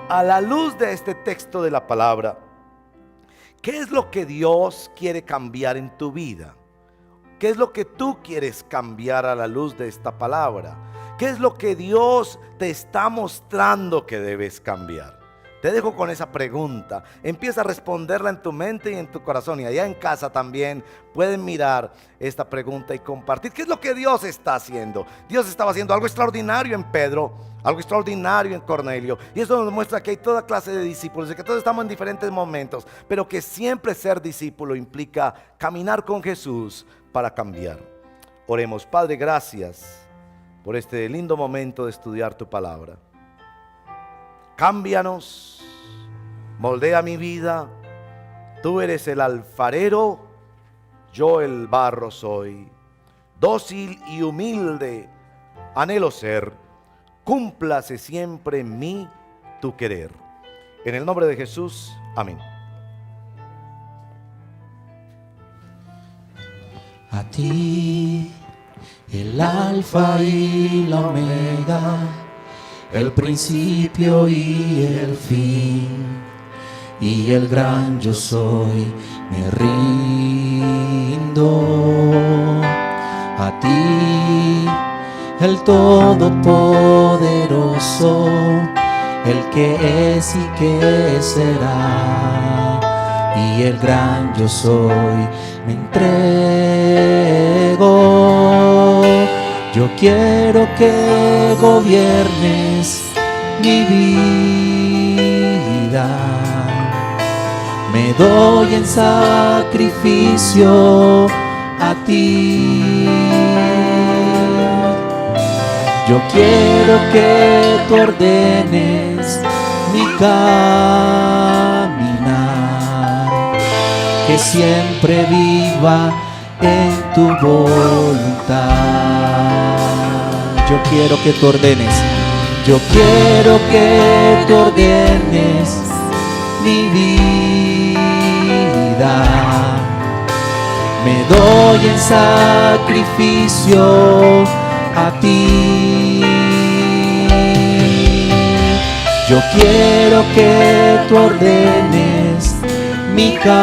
A la luz de este texto de la palabra, ¿qué es lo que Dios quiere cambiar en tu vida? ¿Qué es lo que tú quieres cambiar a la luz de esta palabra? ¿Qué es lo que Dios te está mostrando que debes cambiar? Te dejo con esa pregunta. Empieza a responderla en tu mente y en tu corazón. Y allá en casa también pueden mirar esta pregunta y compartir. ¿Qué es lo que Dios está haciendo? Dios estaba haciendo algo extraordinario en Pedro, algo extraordinario en Cornelio. Y eso nos muestra que hay toda clase de discípulos, de que todos estamos en diferentes momentos, pero que siempre ser discípulo implica caminar con Jesús para cambiar. Oremos. Padre, gracias por este lindo momento de estudiar tu palabra. Cámbianos, moldea mi vida. Tú eres el alfarero, yo el barro soy. Dócil y humilde anhelo ser. Cúmplase siempre en mí tu querer. En el nombre de Jesús, amén. A ti, el alfa y la omega, el principio y el fin, y el gran yo soy, me rindo. A ti, el todopoderoso, el que es y que será, y el gran yo soy, me entrego. Yo quiero que gobiernes mi vida, me doy en sacrificio a ti. Yo quiero que tú ordenes mi caminar, que siempre viva en tu voluntad. Yo quiero que tú ordenes, yo quiero que tú ordenes mi vida, me doy en sacrificio a ti. Yo quiero que tú ordenes mi caminar,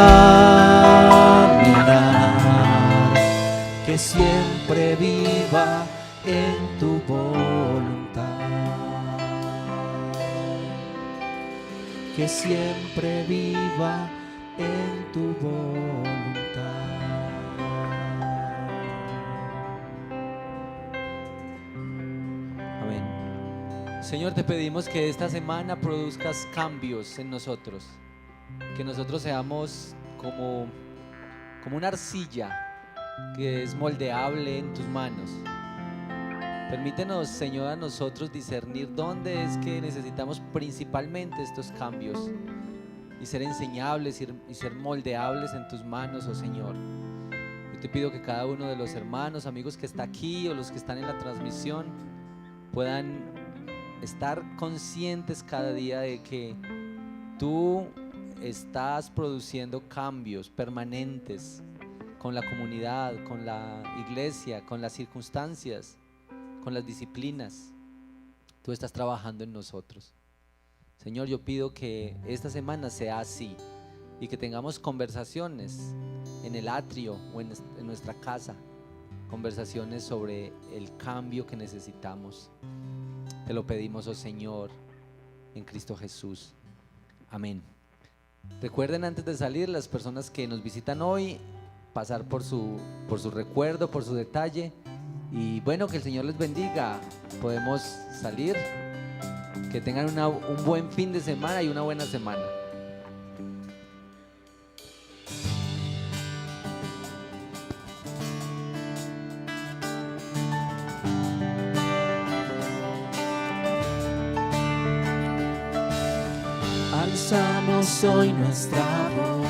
que siempre viva en tu voluntad, que siempre viva en tu voluntad. Amén. Señor, te pedimos que esta semana produzcas cambios en nosotros, que nosotros seamos como una arcilla que es moldeable en tus manos. Permítenos, Señor, a nosotros discernir dónde es que necesitamos principalmente estos cambios y ser enseñables y ser moldeables en tus manos, oh Señor. Yo te pido que cada uno de los hermanos, amigos que está aquí o los que están en la transmisión puedan estar conscientes cada día de que tú estás produciendo cambios permanentes con la comunidad, con la iglesia, con las circunstancias, con las disciplinas. Tú estás trabajando en nosotros. Señor, yo pido que esta semana sea así y que tengamos conversaciones en el atrio o en nuestra casa, conversaciones sobre el cambio que necesitamos. Te lo pedimos, oh Señor, en Cristo Jesús. Amén. Recuerden antes de salir, las personas que nos visitan hoy, pasar por su recuerdo, por su detalle. Y bueno, que el Señor les bendiga. Podemos salir. Que tengan un buen fin de semana y una buena semana. Alzamos hoy nuestra voz,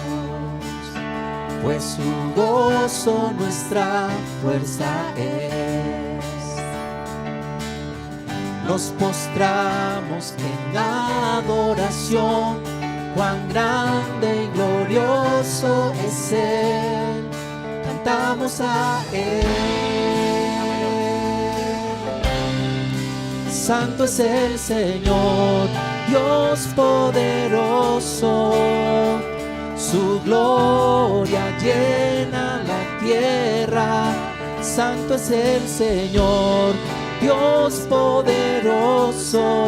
pues su gozo nuestra fuerza es. Nos postramos en adoración, cuán grande y glorioso es Él. Cantamos a Él. Santo es el Señor, Dios poderoso, su gloria llena la tierra. Santo es el Señor, Dios poderoso,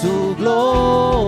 su gloria